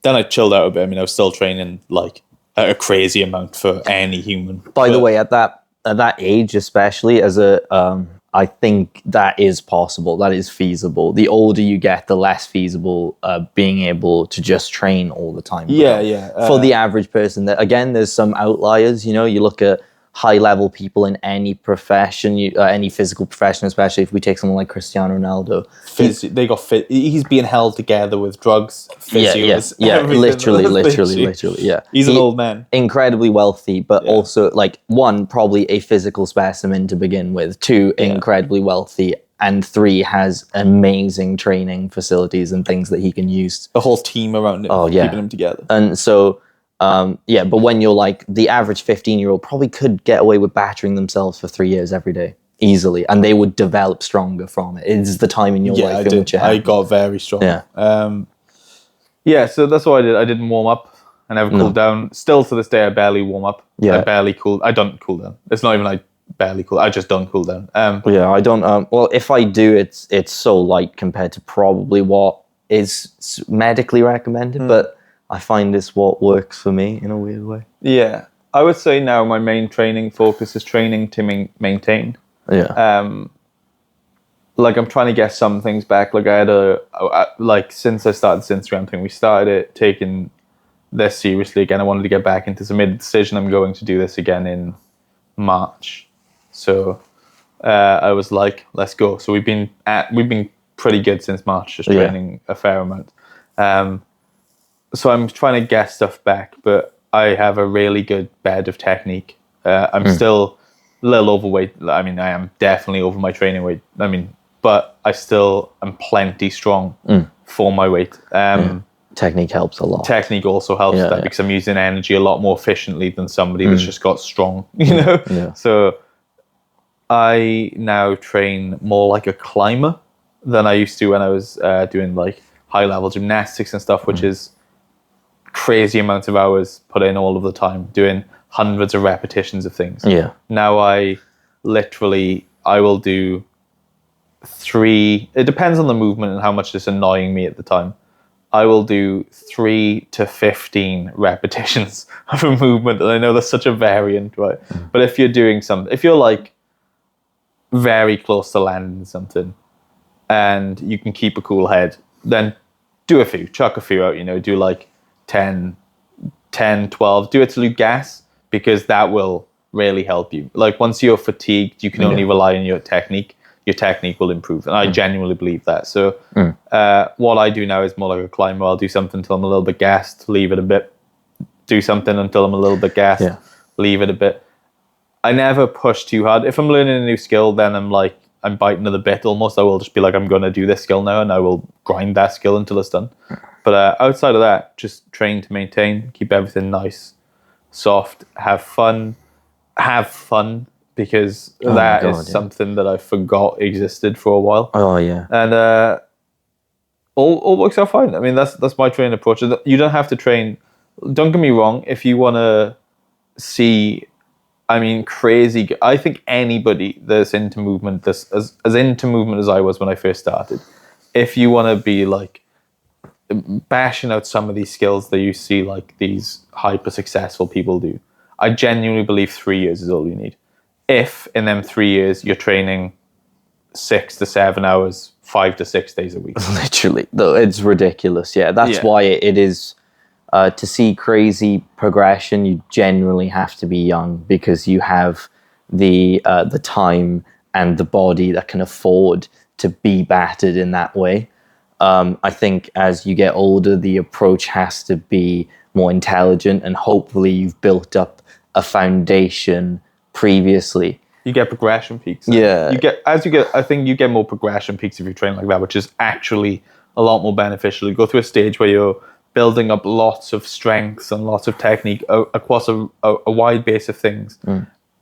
I chilled out a bit. I mean, I was still training like a crazy amount for any human. By the way, at that age, especially I think that is possible. That is feasible. The older you get, the less feasible being able to just train all the time. For the average person, again, there's some outliers. You look at high-level people in any profession, any physical profession, especially if we take someone like Cristiano Ronaldo. They got fit. He's being held together with drugs, physios, literally, yeah. He's an old man. Incredibly wealthy, but also, like, one, probably a physical specimen to begin with. Two, incredibly wealthy. And three, has amazing training facilities and things that he can use. The whole team around him, keeping him together. And so... but when you're like the average 15-year-old probably could get away with battering themselves for 3 years every day easily, and they would develop stronger from it. It's the time in your life in which it happens. I got very strong. So that's what I did. I didn't warm up. I never cooled down. Still to this day, I barely warm up. I barely cool. I don't cool down. It's not even I barely cool. I just don't cool down. I don't. Well, if I do, it's so light compared to probably what is medically recommended, but I find it's what works for me in a weird way. Yeah. I would say now my main training focus is training to maintain. Yeah. Like I'm trying to get some things back. Like I had since I started this Instagram thing, we started taking this seriously again. I wanted to get back into some. I made a decision I'm going to do this again in March. So I was like, let's go. So we've been pretty good since March, just training a fair amount. So I'm trying to get stuff back, but I have a really good bed of technique. I'm still a little overweight. I mean, I am definitely over my training weight. I mean, but I still am plenty strong for my weight. Technique helps a lot. Technique also helps because I'm using energy a lot more efficiently than somebody that's just got strong, So I now train more like a climber than I used to when I was doing like high level gymnastics and stuff, which is crazy amounts of hours put in all of the time, doing hundreds of repetitions of things. Yeah. Now I will do 3, it depends on the movement and how much it's annoying me at the time. I will do 3 to 15 repetitions of a movement. And I know that's such a variant, right? But if you're doing something, if you're like very close to landing something and you can keep a cool head, then do a few, chuck a few out, do like 10, 12, do it till you gas, because that will really help you. Like once you're fatigued, you can only rely on your technique will improve. And I genuinely believe that. So what I do now is more like a climber. I'll do something until I'm a little bit gassed, leave it a bit, do something until I'm a little bit gassed, leave it a bit. I never push too hard. If I'm learning a new skill, then I'm biting at the bit almost. I will just be like, I'm going to do this skill now, and I will grind that skill until it's done. But outside of that, just train to maintain, keep everything nice, soft, have fun, because that is something that I forgot existed for a while. Oh yeah. And all works out fine. I mean, that's my training approach. You don't have to train. Don't get me wrong. If you want to see, crazy. I think anybody that's into movement, as into movement as I was when I first started, if you want to be like bashing out some of these skills that you see like these hyper successful people do, I genuinely believe 3 years is all you need. If in them 3 years you're training 6 to 7 hours, 5 to 6 days a week. Literally, though, it's ridiculous. Yeah, that's why it is. To see crazy progression, you generally have to be young, because you have the time and the body that can afford to be battered in that way. I think as you get older, the approach has to be more intelligent, and hopefully you've built up a foundation previously. You get progression peaks. Yeah. I think you get more progression peaks if you train like that, which is actually a lot more beneficial. You go through a stage where you're building up lots of strengths and lots of technique across a wide base of things.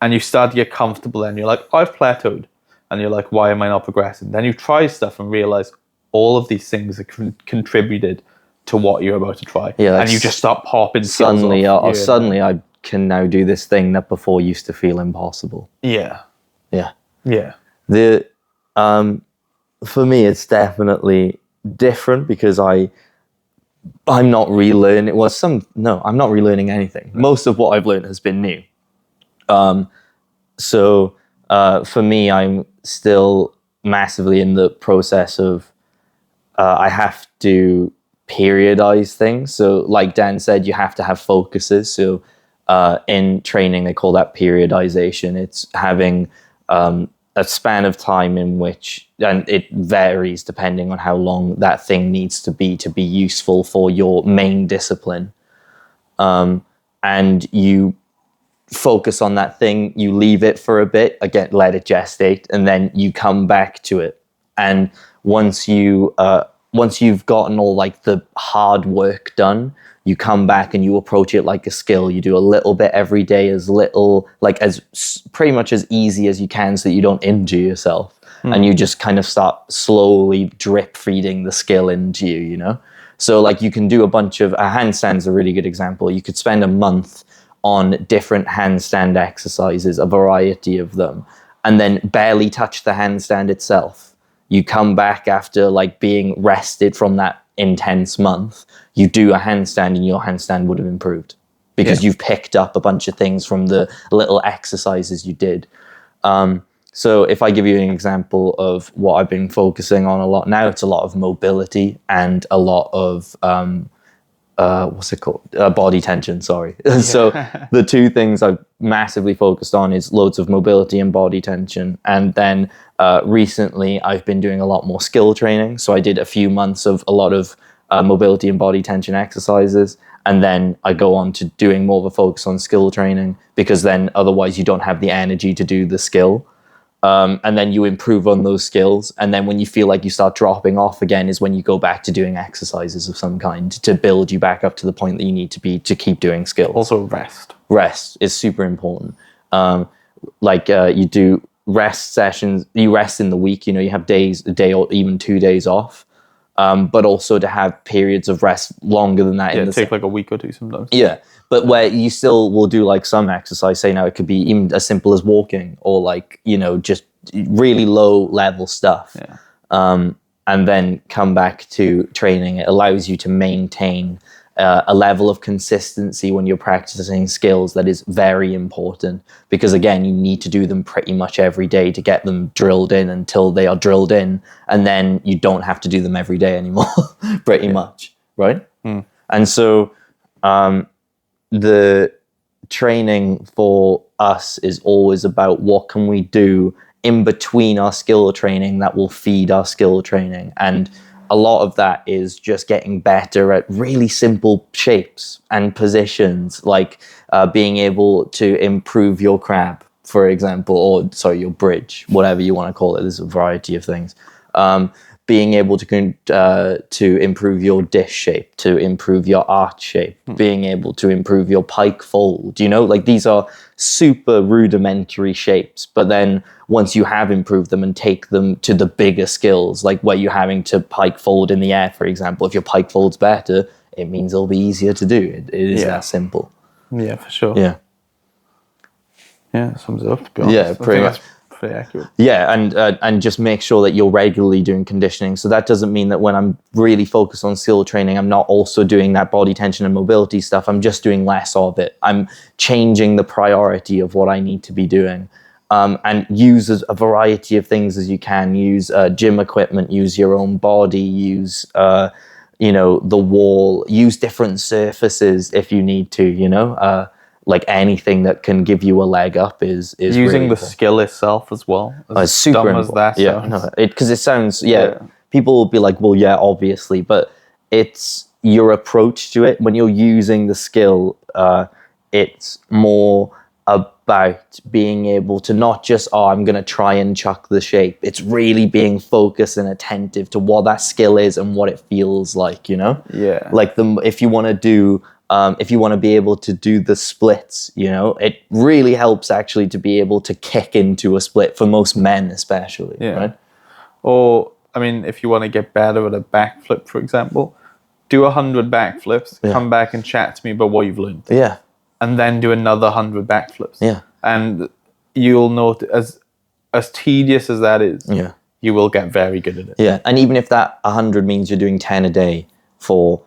And you start to get comfortable, and you're like, I've plateaued. And you're like, why am I not progressing? Then you try stuff and realize all of these things are contributed to what you're about to try. Yeah, and you just start popping suddenly I can now do this thing that before used to feel impossible. Yeah. The for me, it's definitely different, because I'm not relearning. I'm not relearning anything. Most of what I've learned has been new. So for me, I'm still massively in the process of I have to periodize things. So like Dan said, you have to have focuses. So in training, they call that periodization. It's having a span of time in which, and it varies depending on how long that thing needs to be useful for your main discipline. And you focus on that thing, you leave it for a bit, again, let it gestate, and then you come back to it. And once you've gotten all like the hard work done, you come back and you approach it like a skill. You do a little bit every day, as pretty much as easy as you can, so that you don't injure yourself. And you just kind of start slowly drip feeding the skill into you, So like you can do a bunch of, a handstand's a really good example. You could spend a month on different handstand exercises, a variety of them, and then barely touch the handstand itself. You come back after like being rested from that intense month, you do a handstand, and your handstand would have improved, because you've picked up a bunch of things from the little exercises you did. So if I give you an example of what I've been focusing on a lot now, it's a lot of mobility and a lot of body tension, sorry. So the two things I've massively focused on is loads of mobility and body tension. And then recently I've been doing a lot more skill training. So I did a few months of a lot of mobility and body tension exercises. And then I go on to doing more of a focus on skill training, because then otherwise you don't have the energy to do the skill. And then you improve on those skills. And then when you feel like you start dropping off again is when you go back to doing exercises of some kind to build you back up to the point that you need to be to keep doing skills. Also rest. Rest is super important. You do rest sessions, you rest in the week, you have days, a day or even 2 days off. but also to have periods of rest longer than that. Yeah, take like a week or two sometimes. Yeah, but where you still will do like some exercise. Say now it could be even as simple as walking, or like just really low level stuff. Yeah. And then come back to training. It allows you to maintain a level of consistency when you're practicing skills that is very important, because again, you need to do them pretty much every day to get them drilled in until they are drilled in, and then you don't have to do them every day anymore, pretty much, right? And so the training for us is always about what can we do in between our skill training that will feed our skill training. And a lot of that is just getting better at really simple shapes and positions, like being able to improve your crab, for example, or sorry, your bridge, whatever you want to call it. There's a variety of things. Being able to improve your dish shape, to improve your arch shape, being able to improve your pike fold. Like these are super rudimentary shapes, but then once you have improved them and take them to the bigger skills, like where you're having to pike fold in the air, for example, if your pike fold's better, it means it'll be easier to do. It is that simple. Yeah, for sure. Yeah. Yeah, sums it up, to be honest. Yeah, pretty much. Pretty accurate. Yeah, and just make sure that you're regularly doing conditioning. So that doesn't mean that when I'm really focused on skill training, I'm not also doing that body tension and mobility stuff. I'm just doing less of it. I'm changing the priority of what I need to be doing. And use a variety of things as you can. Use gym equipment, use your own body, use the wall, use different surfaces if you need to, like anything that can give you a leg up is using really the skill itself as well. As super dumb as that sounds. Because it sounds people will be like, well, yeah, obviously, but it's your approach to it. When you're using the skill, it's more about being able to not just, I'm going to try and chuck the shape. It's really being focused and attentive to what that skill is and what it feels like, Yeah. Like if you want to do, if you want to be able to do the splits, it really helps actually to be able to kick into a split for most men, especially. Yeah. Right? Or, if you want to get better at a backflip, for example, do 100 backflips, come back and chat to me about what you've learned. Yeah. And then do another 100 backflips. Yeah. And you'll note, as tedious as that is, you will get very good at it. Yeah. And even if that 100 means you're doing 10 a day or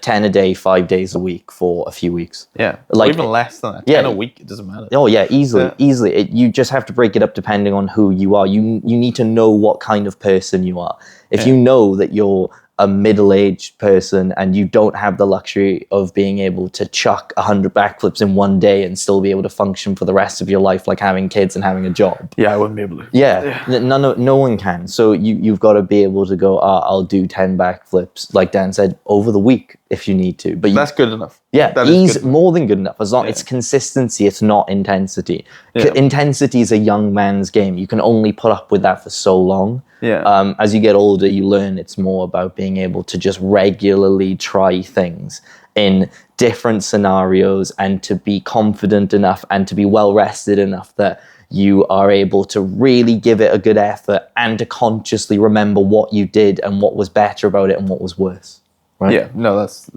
10 a day, 5 days a week for a few weeks. Yeah. Like, or even less than that. 10 a week, it doesn't matter. Oh yeah, easily. You just have to break it up depending on who you are. You need to know what kind of person you are. If you know that you're a middle-aged person and you don't have the luxury of being able to chuck 100 backflips in one day and still be able to function for the rest of your life, like having kids and having a job. Yeah, I wouldn't be able to. Yeah. No one can. So you've got to be able to go, I'll do 10 backflips, like Dan said, over the week if you need to. But that's good enough. Yeah, that is good more than good enough. As long it's consistency, it's not intensity. Intensity is a young man's game. You can only put up with that for so long. Yeah. As you get older, you learn it's more about being able to just regularly try things in different scenarios and to be confident enough and to be well rested enough that you are able to really give it a good effort and to consciously remember what you did and what was better about it and what was worse. Right? Yeah. No, that's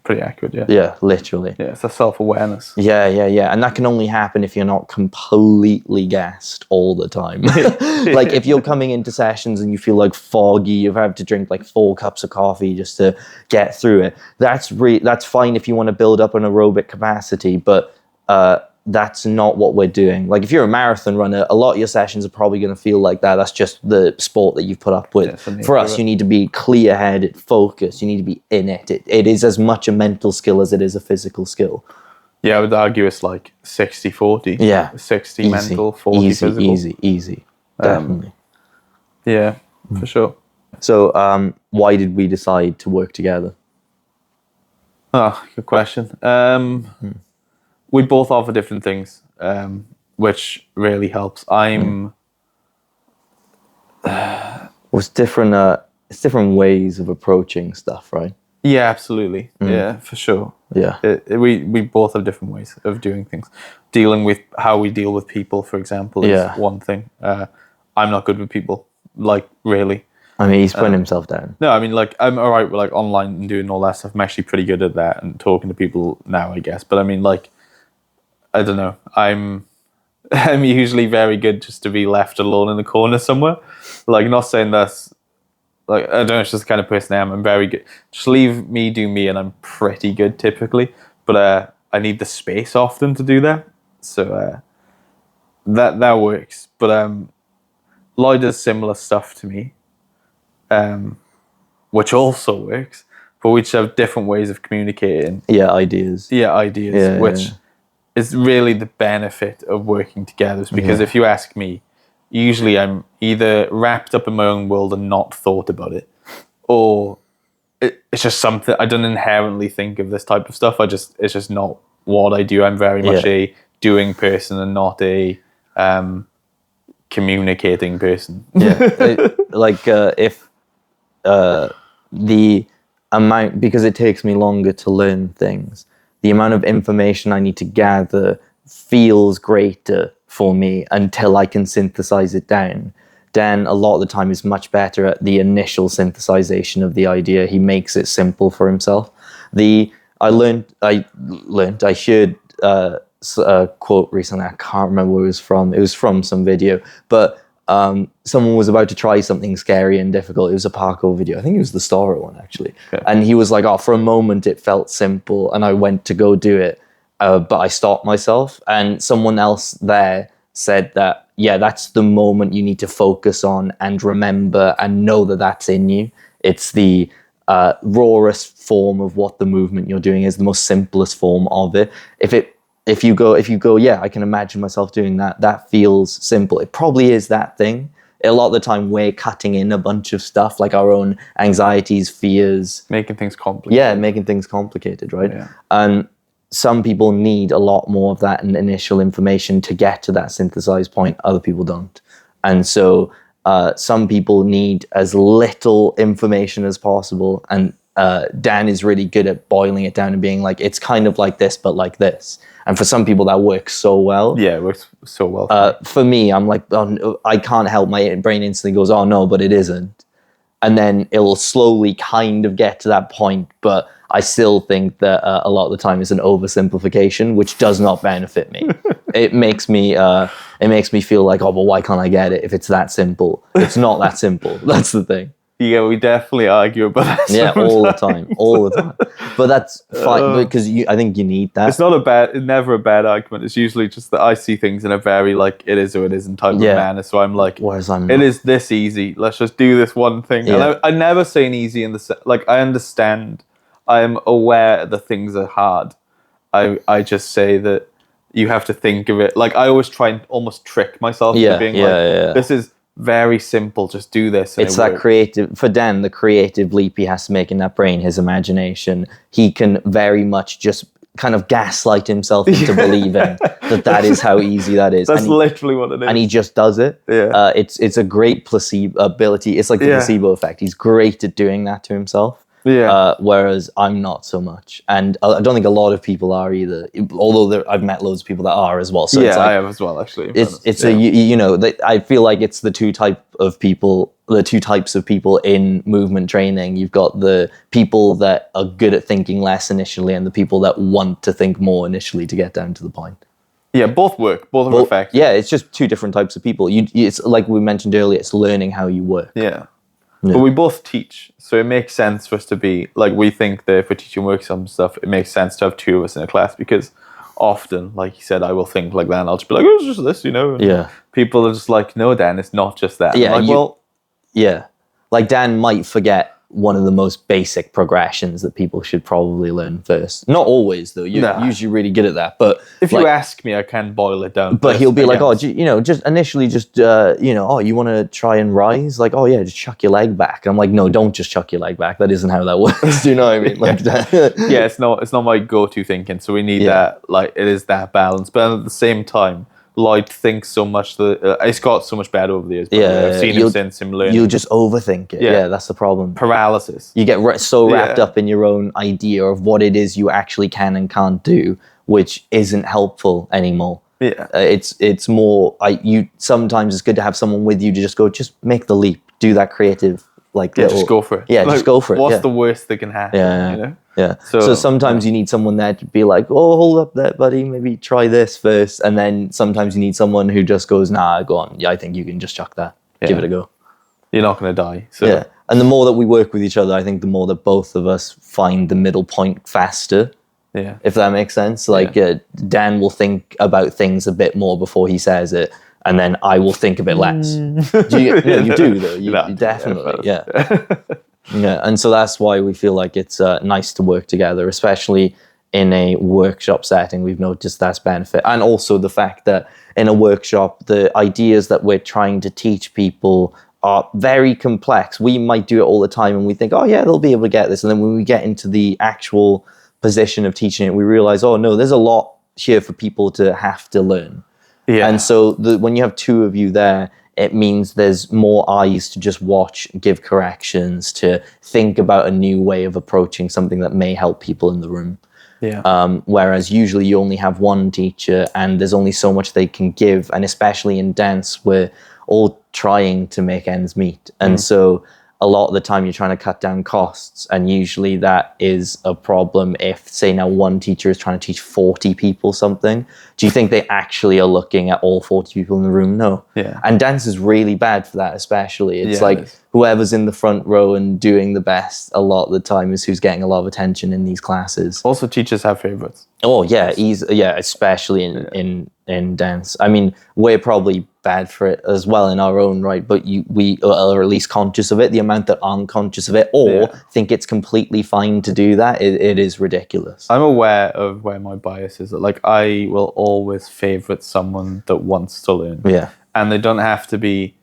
pretty accurate. Yeah. Yeah, literally. Yeah, it's a self-awareness. Yeah. And that can only happen if you're not completely gassed all the time. Like if you're coming into sessions and you feel like foggy, you've had to drink like 4 cups of coffee just to get through it. That's fine if you want to build up an aerobic capacity, but that's not what we're doing. Like if you're a marathon runner, a lot of your sessions are probably going to feel like that. That's just the sport that you've put up with. For us, you need to be clear-headed, focused. You need to be in it. It is as much a mental skill as it is a physical skill. Yeah, I would argue it's like 60-40. Yeah. 60 mental, 40 physical. Easy. Definitely. Yeah, for sure. So why did we decide to work together? Oh, good question. We both offer different things, which really helps. It's different ways of approaching stuff, right? Yeah, absolutely. Yeah, for sure. Yeah. We both have different ways of doing things. Dealing with how we deal with people, for example, is one thing. I'm not good with people, like really. I mean, he's putting himself down. No, I mean, like, I'm all right with like online and doing all that stuff. I'm actually pretty good at that and talking to people now, I guess. But I mean, like, I don't know. I'm usually very good just to be left alone in the corner somewhere. Like, not saying that's like, I don't know. It's just the kind of person I am. I'm very good. Just leave me do me, and I'm pretty good typically. But I need the space often to do that. So that works. But Lloyd does similar stuff to me. Which also works, but which have different ways of communicating. Yeah, ideas. Yeah, which is really the benefit of working together. Because if you ask me, usually I'm either wrapped up in my own world and not thought about it, or it's just something I don't inherently think of this type of stuff. It's just not what I do. I'm very much a doing person and not a communicating person. If the amount, because it takes me longer to learn things, the amount of information I need to gather feels greater for me until I can synthesize it down. Dan, a lot of the time, is much better at the initial synthesization of the idea. He makes it simple for himself. I heard a quote recently. I can't remember where it was from. It was from some video, but someone was about to try something scary and difficult. It was a parkour video. I think it was the Star one, actually. Okay. And he was like, oh, for a moment it felt simple, and I went to go do it, but I stopped myself. And someone else there said that, yeah, that's the moment you need to focus on and remember and know that that's in you. It's the rawest form of what the movement you're doing is, the most simplest form of it. If you go, yeah, I can imagine myself doing that. That feels simple. It probably is that thing. A lot of the time, we're cutting in a bunch of stuff, like our own anxieties, fears. Making things complicated. Yeah, making things complicated, right? Yeah. And some people need a lot more of that initial information to get to that synthesized point. Other people don't. And so some people need as little information as possible. And Dan is really good at boiling it down and being like, it's kind of like this, but like this. And for some people, that works so well. Yeah, it works so well. For me, I'm like, oh, I can't help. My brain instantly goes, oh, no, but it isn't. And then it'll slowly kind of get to that point. But I still think that a lot of the time it's an oversimplification, which does not benefit me. It makes me feel like, oh, but why can't I get it if it's that simple? It's not that simple. That's the thing. Yeah, we definitely argue about that. Yeah, all the time. But that's fine because I think you need that. It's never a bad argument. It's usually just that I see things in a very like it is or it isn't type of manner. So I'm like, it is this easy. Let's just do this one thing. Yeah. And I never say an easy in the like I understand. I'm aware that things are hard. I just say that you have to think of it. Like I always try and almost trick myself into being this is very simple, just do this. It's that creative, for Dan, the creative leap he has to make in that brain, his imagination. He can very much just kind of gaslight himself into believing that is how easy that is. That's literally what it is. And he just does it. Yeah. It's a great placebo ability. It's like the placebo effect. He's great at doing that to himself. Yeah. Whereas I'm not so much, and I don't think a lot of people are either. Although I've met loads of people that are as well. So it's like, I have as well. Actually, I feel like it's the two types of people in movement training. You've got the people that are good at thinking less initially, and the people that want to think more initially to get down to the point. Yeah, both work. Both are effective. Yeah, it's just two different types of people. It's like we mentioned earlier. It's learning how you work. Yeah. But we both teach, so it makes sense for us to be, like, we think that if we're teaching workshop stuff, it makes sense to have two of us in a class, because often, like you said, I will think like that, and I'll just be like, oh, it's just this, And people are just like, no, Dan, it's not just that. Yeah, I'm like, yeah. Like, Dan might forget one of the most basic progressions that people should probably learn first. Not always, though. You're usually really good at that. But if you ask me, I can boil it down. But he'll be like, oh, just initially oh, you want to try and rise? Like, oh, yeah, just chuck your leg back. I'm like, no, don't just chuck your leg back. That isn't how that works. Do you know what I mean? Like that. Yeah, it's not my go-to thinking. So we need that, like, it is that balance. But at the same time, Lloyd thinks so much that it's got so much better over the years. I've seen him since him learning. You'll just overthink it. Yeah, that's the problem. Paralysis. You get so wrapped up in your own idea of what it is you actually can and can't do, which isn't helpful anymore. Yeah, it's more. Sometimes it's good to have someone with you to just make the leap, do that creative like Yeah, little, just go for it. Yeah, Like, just go for it. What's yeah. the worst that can happen? Yeah, You know? yeah. So, So sometimes you need someone there to be like, oh, hold up there, buddy. Maybe try this first. And then sometimes you need someone who just goes, nah, go on. Yeah, I think you can just chuck that. Give it a go. You're not going to die. So. Yeah. And the more that we work with each other, I think the more that both of us find the middle point faster. Yeah. If that makes sense. Like Dan will think about things a bit more before he says it. And then I will think a bit less. You do though. You definitely. Yeah. Yeah, and so that's why we feel like it's nice to work together, especially in a workshop setting. We've noticed that's benefit. And also the fact that in a workshop, the ideas that we're trying to teach people are very complex. We might do it all the time and we think, oh yeah, they'll be able to get this. And then when we get into the actual position of teaching it, we realize, oh no, there's a lot here for people to have to learn. Yeah. And so when you have two of you there, it means there's more eyes to just watch, give corrections, to think about a new way of approaching something that may help people in the room. Yeah. Whereas usually you only have one teacher and there's only so much they can give. And especially in dance, we're all trying to make ends meet. And so a lot of the time you're trying to cut down costs. And usually that is a problem if, say, now one teacher is trying to teach 40 people something. Do you think they actually are looking at all 40 people in the room? No. Yeah. And dance is really bad for that, especially. It's whoever's in the front row and doing the best a lot of the time is who's getting a lot of attention in these classes. Also, teachers have favorites. Oh, yeah. Especially in dance. I mean, we're probably bad for it as well in our own right, but we are at least conscious of it. The amount that aren't conscious of it or think it's completely fine to do that, it is ridiculous. I'm aware of where my bias is. Like, I will always favorite someone that wants to learn. Yeah. And they don't have to be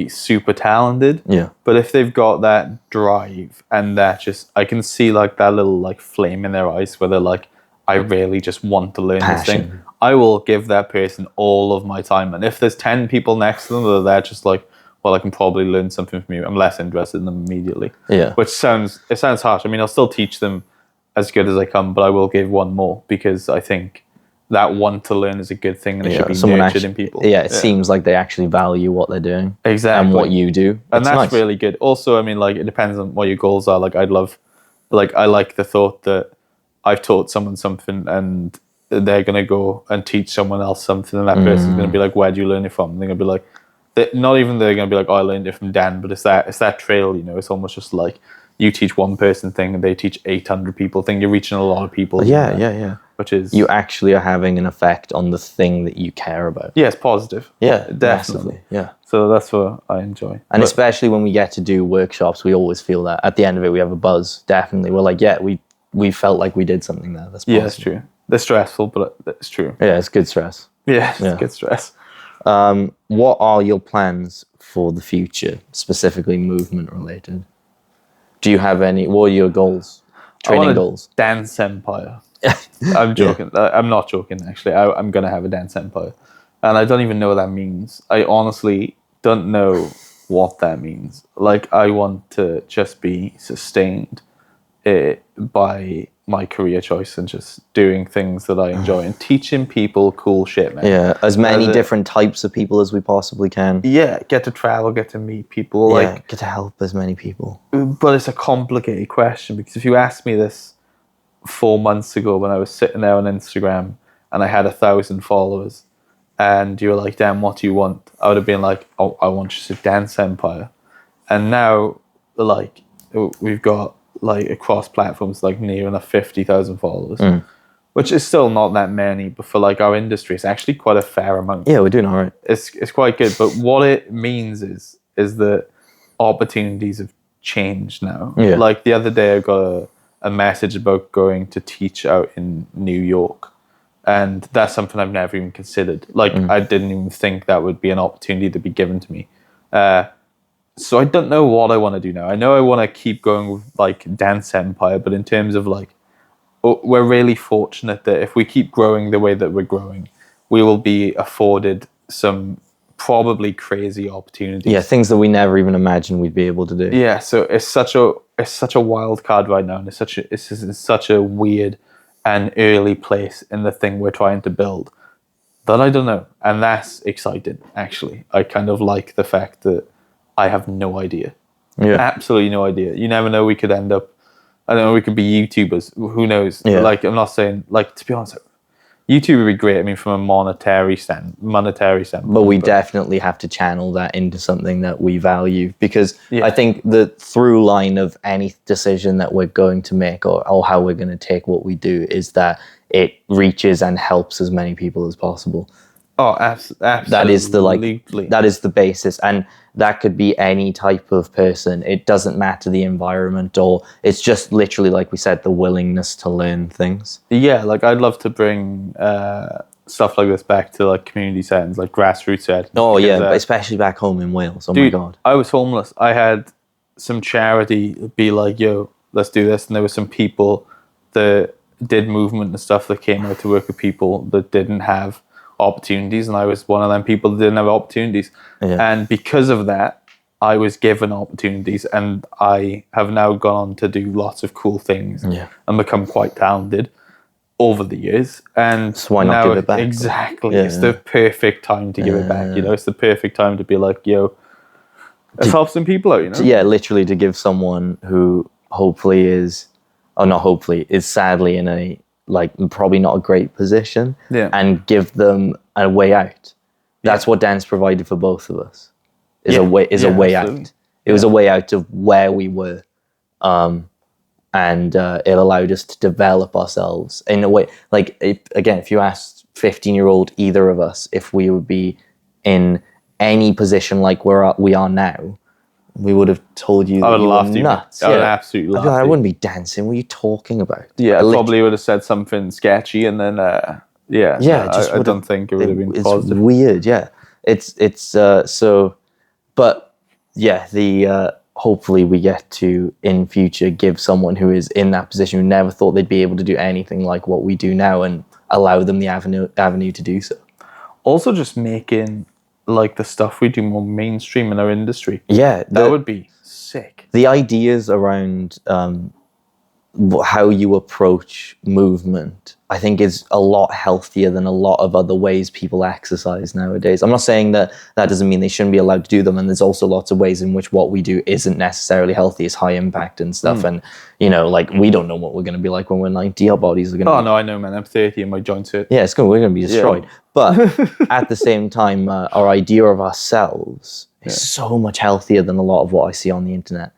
super talented. Yeah. But if they've got that drive and that just, I can see like that little like flame in their eyes where they're like, I really just want to learn this thing. I will give that person all of my time. And if there's 10 people next to them that are there just like, well, I can probably learn something from you, I'm less interested in them immediately. Yeah. Which sounds harsh. I mean, I'll still teach them as good as I can, but I will give one more because I think that want to learn is a good thing and it should be nurtured in people. Yeah, it seems like they actually value what they're doing. Exactly. And what you do. And that's really good. Also, I mean, like, it depends on what your goals are. Like, I like the thought that I've taught someone something and they're going to go and teach someone else something and that person's going to be like, where'd you learn it from? And they're going to be like, they're going to be like, oh, I learned it from Dan, but it's that trail, you know, it's almost just like you teach one person thing and they teach 800 people thing. You're reaching a lot of people. Yeah. Which is... You actually are having an effect on the thing that you care about. Yeah, it's positive. Yeah, definitely. Massively. Yeah. So that's what I enjoy. And especially when we get to do workshops, we always feel that. At the end of it, we have a buzz, definitely. We're like, yeah, we felt like we did something there. That's positive. Yeah, that's true. They're stressful, but it's true. Yeah, it's good stress. Yeah, it's good stress. What are your plans for the future, specifically movement related? Do you have any? What are your goals? Training goals? Dance empire. I'm joking. Yeah. I'm not joking, actually. I'm going to have a dance empire. And I don't even know what that means. I honestly don't know what that means. Like, I want to just be sustained by my career choice and just doing things that I enjoy and teaching people cool shit, man. Yeah, as many different types of people as we possibly can. Yeah, get to travel, get to meet people. Yeah, like, get to help as many people. But it's a complicated question because if you asked me this 4 months ago when I was sitting there on Instagram and I had 1,000 followers and you were like, damn, what do you want? I would have been like, oh, I want just a dance empire. And now, like, we've got like across platforms like near enough 50,000 followers, which is still not that many, but for like our industry, it's actually quite a fair amount. Yeah, we're doing all right. It's quite good, but what it means is that opportunities have changed now. Yeah. Like the other day, I got a message about going to teach out in New York, and that's something I've never even considered. Like I didn't even think that would be an opportunity to be given to me. So I don't know what I want to do now. I know I want to keep going with like Dance Empire, but in terms of like, we're really fortunate that if we keep growing the way that we're growing, we will be afforded some probably crazy opportunities. Yeah, things that we never even imagined we'd be able to do. Yeah, so it's such a wild card right now, and it's such a weird and early place in the thing we're trying to build that I don't know, and that's exciting. Actually, I kind of like the fact that I have no idea. Yeah. Absolutely no idea. You never know. We could end up. I don't know. We could be YouTubers. Who knows? Yeah. Like, I'm not saying, like, to be honest, YouTube would be great. I mean, from a monetary standpoint. But we definitely have to channel that into something that we value, because Yeah. I think the through line of any decision that we're going to make, or how we're going to take what we do, is that it reaches and helps as many people as possible. Oh, absolutely. That is the basis, and that could be any type of person. It doesn't matter the environment, or it's just literally, like we said, the willingness to learn things. Yeah, like, I'd love to bring stuff like this back to, like, community settings, like grassroots settings. Oh because, yeah, but especially back home in Wales. Oh dude, my god. I was homeless. I had some charity be like, yo, let's do this. And there were some people that did movement and stuff that came out to work with people that didn't have opportunities. And I was one of them people that didn't have opportunities. Yeah. And because of that, I was given opportunities, and I have now gone on to do lots of cool things and become quite talented over the years. And So why not now give it back? Exactly. Yeah. It's the perfect time to give it back. You know, it's the perfect time to be like, yo, let's help some people out, you know? Yeah, literally to give someone who hopefully is, or not hopefully, is sadly in a, like, probably not a great position, and give them a way out. That's what dance provided for both of us. A way absolutely. out. It was a way out of where we were, and it allowed us to develop ourselves in a way. Like, if you asked 15-year-old either of us if we would be in any position like we are now, we would have told you that you were nuts. I would absolutely laugh. I wouldn't be dancing. What are you talking about? Yeah, I probably would have said something sketchy, and then I don't think it would have been positive. It's weird. Yeah, it's so. But yeah, hopefully we get to, in future, give someone who is in that position, who never thought they'd be able to do anything like what we do now, and allow them the avenue to do so. Also, just making, like, the stuff we do more mainstream in our industry. Yeah, that would be sick. The ideas around how you approach movement, I think, is a lot healthier than a lot of other ways people exercise nowadays. I'm not saying that doesn't mean they shouldn't be allowed to do them, and there's also lots of ways in which what we do isn't necessarily healthy. It's high impact and stuff, and, you know, like, we don't know what we're going to be like when we're 90. Our bodies are going to Oh, no, I know, man. I'm 30 and my joints hurt. Yeah, we're going to be destroyed. Yeah. But at the same time, our idea of ourselves is so much healthier than a lot of what I see on the internet.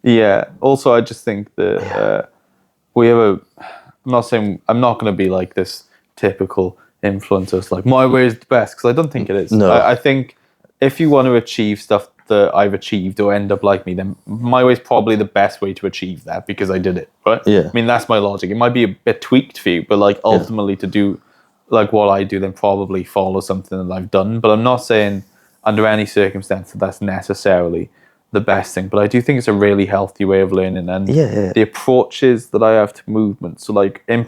Yeah. Also, I just think that we have I'm not going to be like this typical influencer, like, my way is the best, because I don't think it is. No. I think if you want to achieve stuff that I've achieved or end up like me, then my way is probably the best way to achieve that, because I did it, right? Yeah. I mean, that's my logic. It might be a bit tweaked for you, but, like, ultimately to do, like, what I do, then probably follow something that I've done. But I'm not saying under any circumstance that that's necessarily the best thing, but I do think it's a really healthy way of learning, and the approaches that I have to movement. So, like, when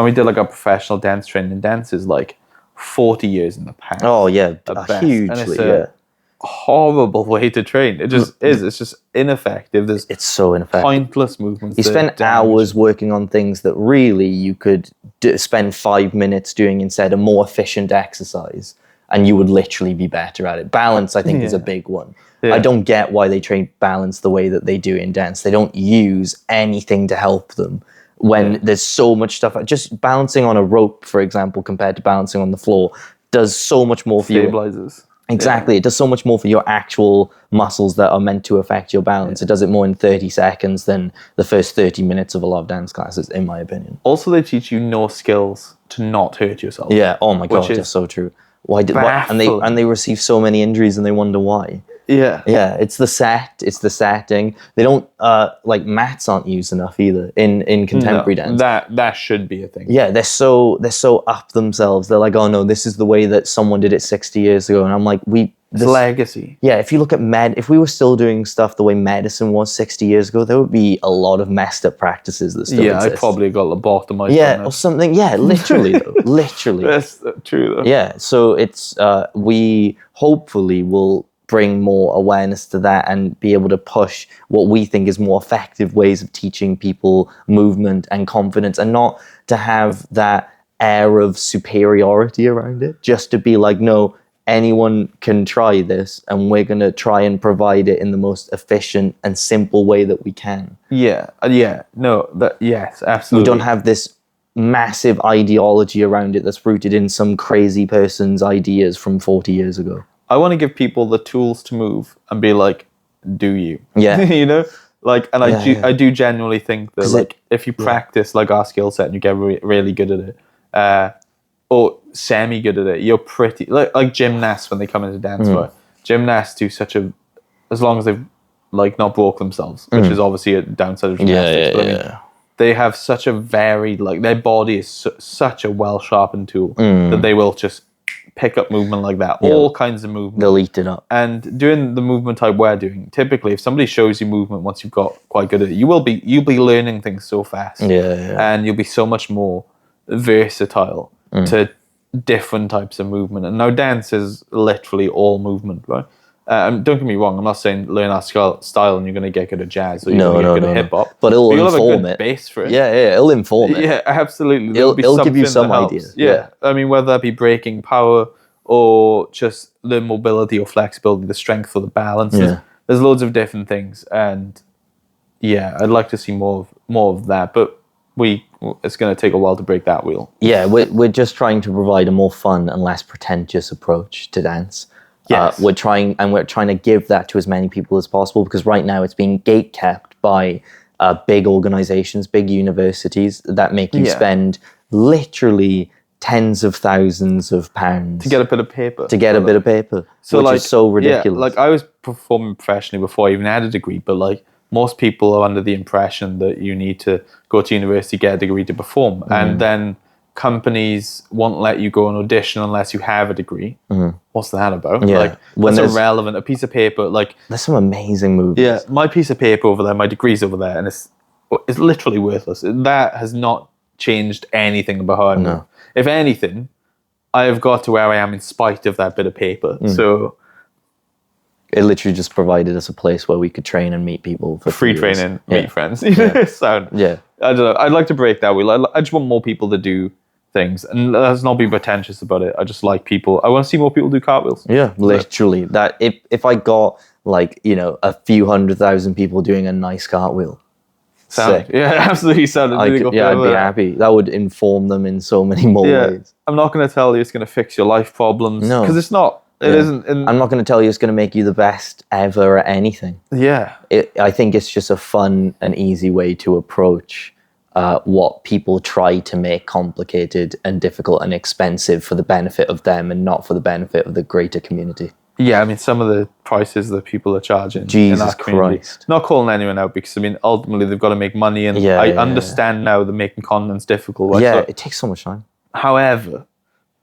we did, like, a professional dance training, dance is like 40 years in the past. Oh yeah, hugely. And it's a horrible way to train. It just is. It's just ineffective. It's so ineffective. Pointless movements. You spend hours working on things that really you could spend 5 minutes doing instead, a more efficient exercise, and you would literally be better at it. Balance, I think, is a big one. Yeah. I don't get why they train balance the way that they do in dance. They don't use anything to help them when there's so much stuff. Just balancing on a rope, for example, compared to balancing on the floor, does so much more for you. Stabilizes. Exactly. It does so much more for your actual muscles that are meant to affect your balance. It does it more in 30 seconds than the first 30 minutes of a lot of dance classes, in my opinion. Also, they teach you no skills to not hurt yourself. Yeah. Oh my God, that's so true. And they receive so many injuries and they wonder why. Yeah. Yeah, it's the setting. They don't like, mats aren't used enough either in contemporary dance. That should be a thing. Yeah, they're so up themselves. They're like, oh no, this is the way that someone did it 60 years ago. And I'm like, it's legacy. Yeah, if you look at if we were still doing stuff the way medicine was 60 years ago, there would be a lot of messed up practices that still exist. I probably got lobotomized. Yeah, or something. Yeah, literally though. Literally. That's true though. Yeah, so it's we hopefully will bring more awareness to that and be able to push what we think is more effective ways of teaching people movement and confidence, and not to have that air of superiority around it, just to be like, no, anyone can try this, and we're going to try and provide it in the most efficient and simple way that we can. Yes, absolutely. We don't have this massive ideology around it that's rooted in some crazy person's ideas from 40 years ago. I want to give people the tools to move and be like, do you? Yeah. You know? Like, and I do genuinely think that, like, if you practice, like, our skill set and you get really good at it, or semi-good at it, you're pretty... Like gymnasts, when they come into dance, right? Gymnasts do as long as they've, like, not broke themselves, which is obviously a downside of gymnastics. But I mean, they have such a varied... Like, their body is such a well-sharpened tool that they will just pick up movement like that. All kinds of movement. They'll eat it up. And doing the movement type we're doing, typically, if somebody shows you movement once you've got quite good at it, you'll be learning things so fast. And you'll be so much more versatile to different types of movement. And now dance is literally all movement, right? Don't get me wrong, I'm not saying learn our style and you're going to get good at jazz or you're going to get good at hip hop. But it'll you'll inform have a good it. Base for it. Yeah, it'll inform it. Yeah, absolutely. It'll give you some ideas. Yeah. I mean, whether that be breaking power or just the mobility or flexibility, the strength or the balance. There's loads of different things. And yeah, I'd like to see more of that. But it's going to take a while to break that wheel. Yeah, we're just trying to provide a more fun and less pretentious approach to dance. Yes. We're trying to give that to as many people as possible, because right now it's being gatekept by big organizations, big universities that make you spend literally tens of thousands of pounds to get a bit of paper. So which is so ridiculous. Yeah, like I was performing professionally before I even had a degree, but like most people are under the impression that you need to go to university, get a degree to perform, and then companies won't let you go and audition unless you have a degree. What's that about? Yeah. Like, that's irrelevant. A piece of paper, like... There's some amazing movies. Yeah, my piece of paper over there, my degree's over there, and it's literally worthless. That has not changed anything about how I move. If anything, I have got to where I am in spite of that bit of paper. So... It literally just provided us a place where we could train and meet people for free training, meet friends. Yeah. I don't know. I'd like to break that wheel. I just want more people to do things, and let's not be pretentious about it. I just like people. I want to see more people do cartwheels. Yeah, literally. That if I got like a few 100,000 people doing a nice cartwheel, sick. Yeah, absolutely sounded. I'd be happy. That would inform them in so many more ways. I'm not going to tell you it's going to fix your life problems. No, because it's not. It isn't. I'm not going to tell you it's going to make you the best ever at anything. Yeah. I think it's just a fun and easy way to approach what people try to make complicated and difficult and expensive for the benefit of them and not for the benefit of the greater community. Yeah, I mean, some of the prices that people are charging Jesus in our community. Christ. Not calling anyone out, because, I mean, ultimately they've got to make money, and I understand now that making content's difficult. Right? Yeah, it takes so much time. However,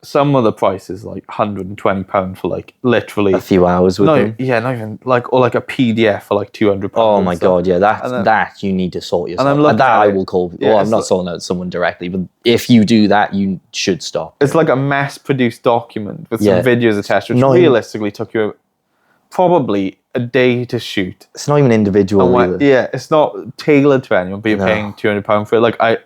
some of the prices, like £120 for like literally a few hours with them. Yeah, not even like, or like a PDF for like £200. Oh my god, yeah, that you need to sort yourself. And I will call. Yeah, I'm not sorting out someone directly, but if you do that, you should stop. It's like a mass-produced document with some videos attached, which realistically took you probably a day to shoot. It's not even individual. Yeah, it's not tailored to anyone, but you're paying £200 for it. Like I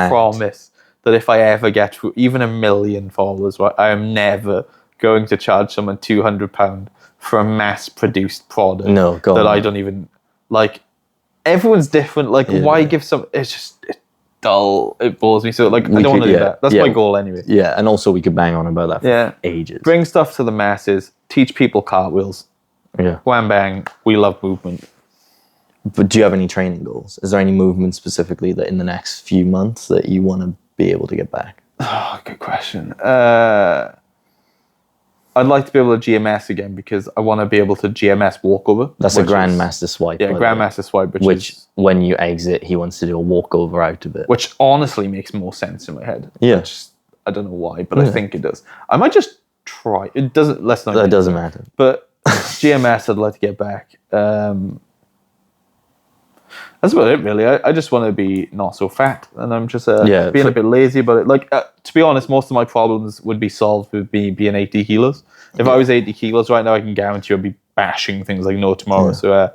promise that if I ever get to even 1 million followers, right, I am never going to charge someone £200 for a mass-produced product that I don't even like. Everyone's different. Like, why give some? It's dull. It bores me. So, like, I don't want to do that. That's my goal anyway. Yeah, and also we could bang on about that for ages. Bring stuff to the masses. Teach people cartwheels. Yeah. Wham bang. We love movement. But do you have any training goals? Is there any movement specifically that in the next few months that you want to be able to get back? Oh, good question. I'd like to be able to GMS again, because I want to be able to GMS walkover. That's a Grandmaster swipe. Yeah, Grandmaster swipe. Which when you exit, he wants to do a walkover out of it. Which honestly makes more sense in my head. Yeah. I don't know why, but I think it does. I might just try. It doesn't. Let's not. That doesn't matter. But GMS, I'd like to get back. That's about it, really. I just want to be not so fat, and I'm just being a bit lazy about it. Like, to be honest, most of my problems would be solved with me being 80 kilos. If I was 80 kilos right now, I can guarantee I'd be bashing things like no tomorrow. So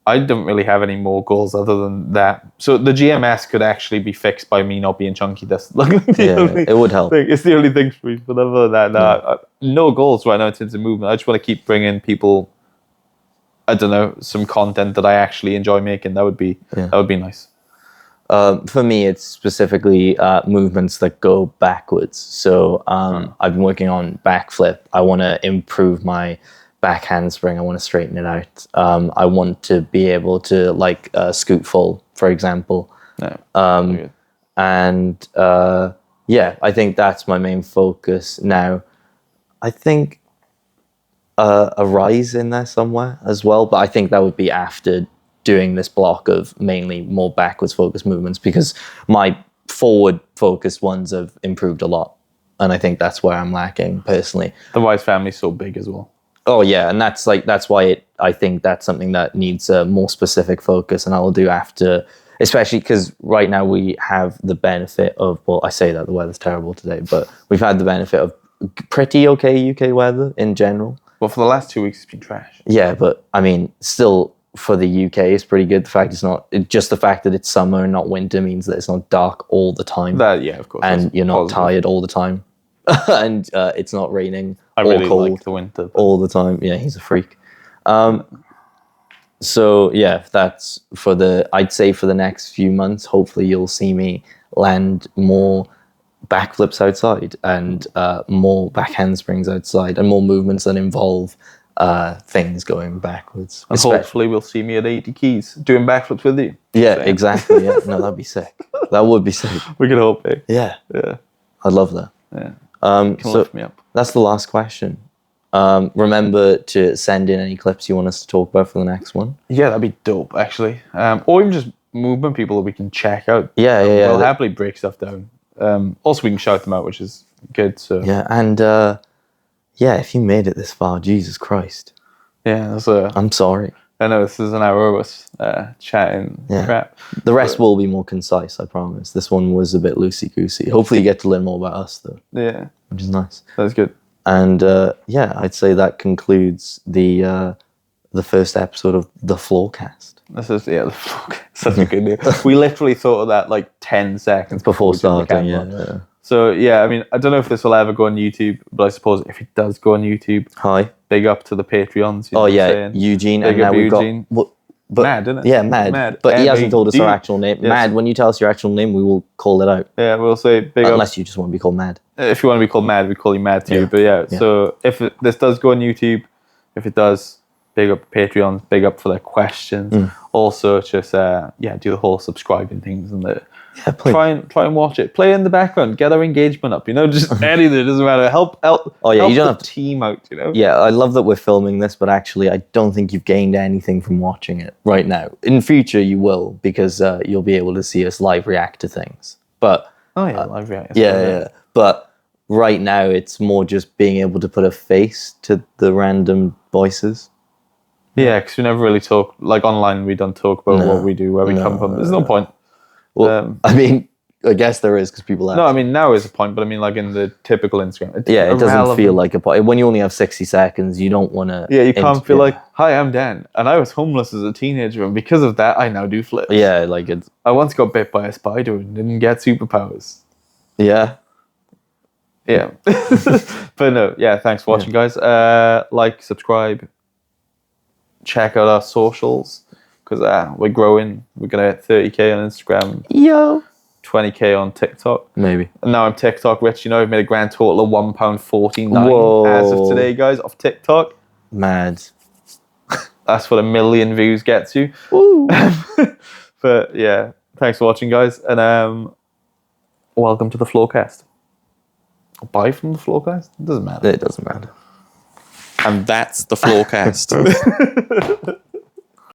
I don't really have any more goals other than that. So the GMS could actually be fixed by me not being chunky. That's like it would help. It's the only thing for me. But other than that, no goals right now in terms of movement. I just want to keep bringing people, I don't know, some content that I actually enjoy making. That would be nice. For me, it's specifically movements that go backwards. So I've been working on backflip. I want to improve my back handspring. I want to straighten it out. I want to be able to like scoot full, for example. No. And I think that's my main focus now. I think a rise in there somewhere as well, but I think that would be after doing this block of mainly more backwards focused movements, because my forward focused ones have improved a lot, and I think that's where I'm lacking personally. The Wise family's so big as well. Oh yeah, and that's why I think that's something that needs a more specific focus, and I will do after, especially because right now we have the benefit of, well, I say that the weather's terrible today, but we've had the benefit of pretty okay UK weather in general. Well, for the last 2 weeks it's been trash. Yeah, but I mean, still for the UK it's pretty good. The fact just the fact that it's summer and not winter means that it's not dark all the time. Of course. And you're not tired all the time. And it's not raining I or really cold like the winter all the time. Yeah, he's a freak. So yeah, that's I'd say for the next few months, hopefully you'll see me land more backflips outside and more back handsprings outside and more movements that involve things going backwards. And hopefully we'll see me at 80 keys doing backflips with you. Yeah, exactly. Yeah, no, that'd be sick. That would be sick. We could hope, eh? Yeah. Yeah. I'd love that. Yeah. So lift me up. that's the last question. Remember to send in any clips you want us to talk about for the next one. Yeah, that'd be dope, actually. Or even just movement people that we can check out. Yeah. We'll happily break stuff down. Also, we can shout them out, which is good. So yeah, and if you made it this far, Jesus Christ. Yeah, I'm sorry. I know this is an hour of us chatting crap. The rest will be more concise, I promise. This one was a bit loosey-goosey. Hopefully you get to learn more about us, though. Yeah. Which is nice. That's good. And I'd say that concludes the first episode of the Floorcast. This is, the Floorcast. Such a good name. We literally thought of that like 10 seconds before starting, yeah. So, yeah, I mean, I don't know if this will ever go on YouTube, but I suppose if it does go on YouTube, hi, big up to the Patreons. Eugene. Big and now we've Eugene. got... But, Mad, isn't it? Yeah, Mad. But he hasn't told us our actual name. Yes. Mad, when you tell us your actual name, we will call it out. Yeah, we'll say big up. Unless you just want to be called Mad. If you want to be called Mad, we call you Mad too. But so if this does go on YouTube, if it does, big up Patreons, big up for their questions. Also, just do the whole subscribing things and try and watch it. Play in the background, get our engagement up. Just anything, it doesn't matter. Help you don't have the team out. Yeah, I love that we're filming this, but actually, I don't think you've gained anything from watching it right now. In future, you will, because you'll be able to see us live react to things. But live react. Yeah. But right now, it's more just being able to put a face to the random voices. Yeah, because we never really talk, like online, we don't talk about what we do, where we come from. There's no point. Well, I mean, I guess there is, because people have. No, I mean, now is a point, but I mean, like in the typical Instagram. It doesn't feel like a point. When you only have 60 seconds, you don't want to. Yeah, you can't feel like, hi, I'm Dan, and I was homeless as a teenager, and because of that, I now do flips. Yeah, like it's. I once got bit by a spider and didn't get superpowers. Yeah. Yeah. But no, thanks for watching, guys. Like, subscribe. Check out our socials, because we're growing. We're gonna hit 30k on Instagram. Yo. 20k on TikTok. Maybe. And now I'm TikTok rich. I've made a grand total of £1.49 as of today, guys, off TikTok. Mad. That's what 1 million views gets you. Woo. But yeah, thanks for watching, guys, and welcome to the Floorcast. Bye from the Floorcast. It doesn't matter. It doesn't matter. And that's the Floorcast.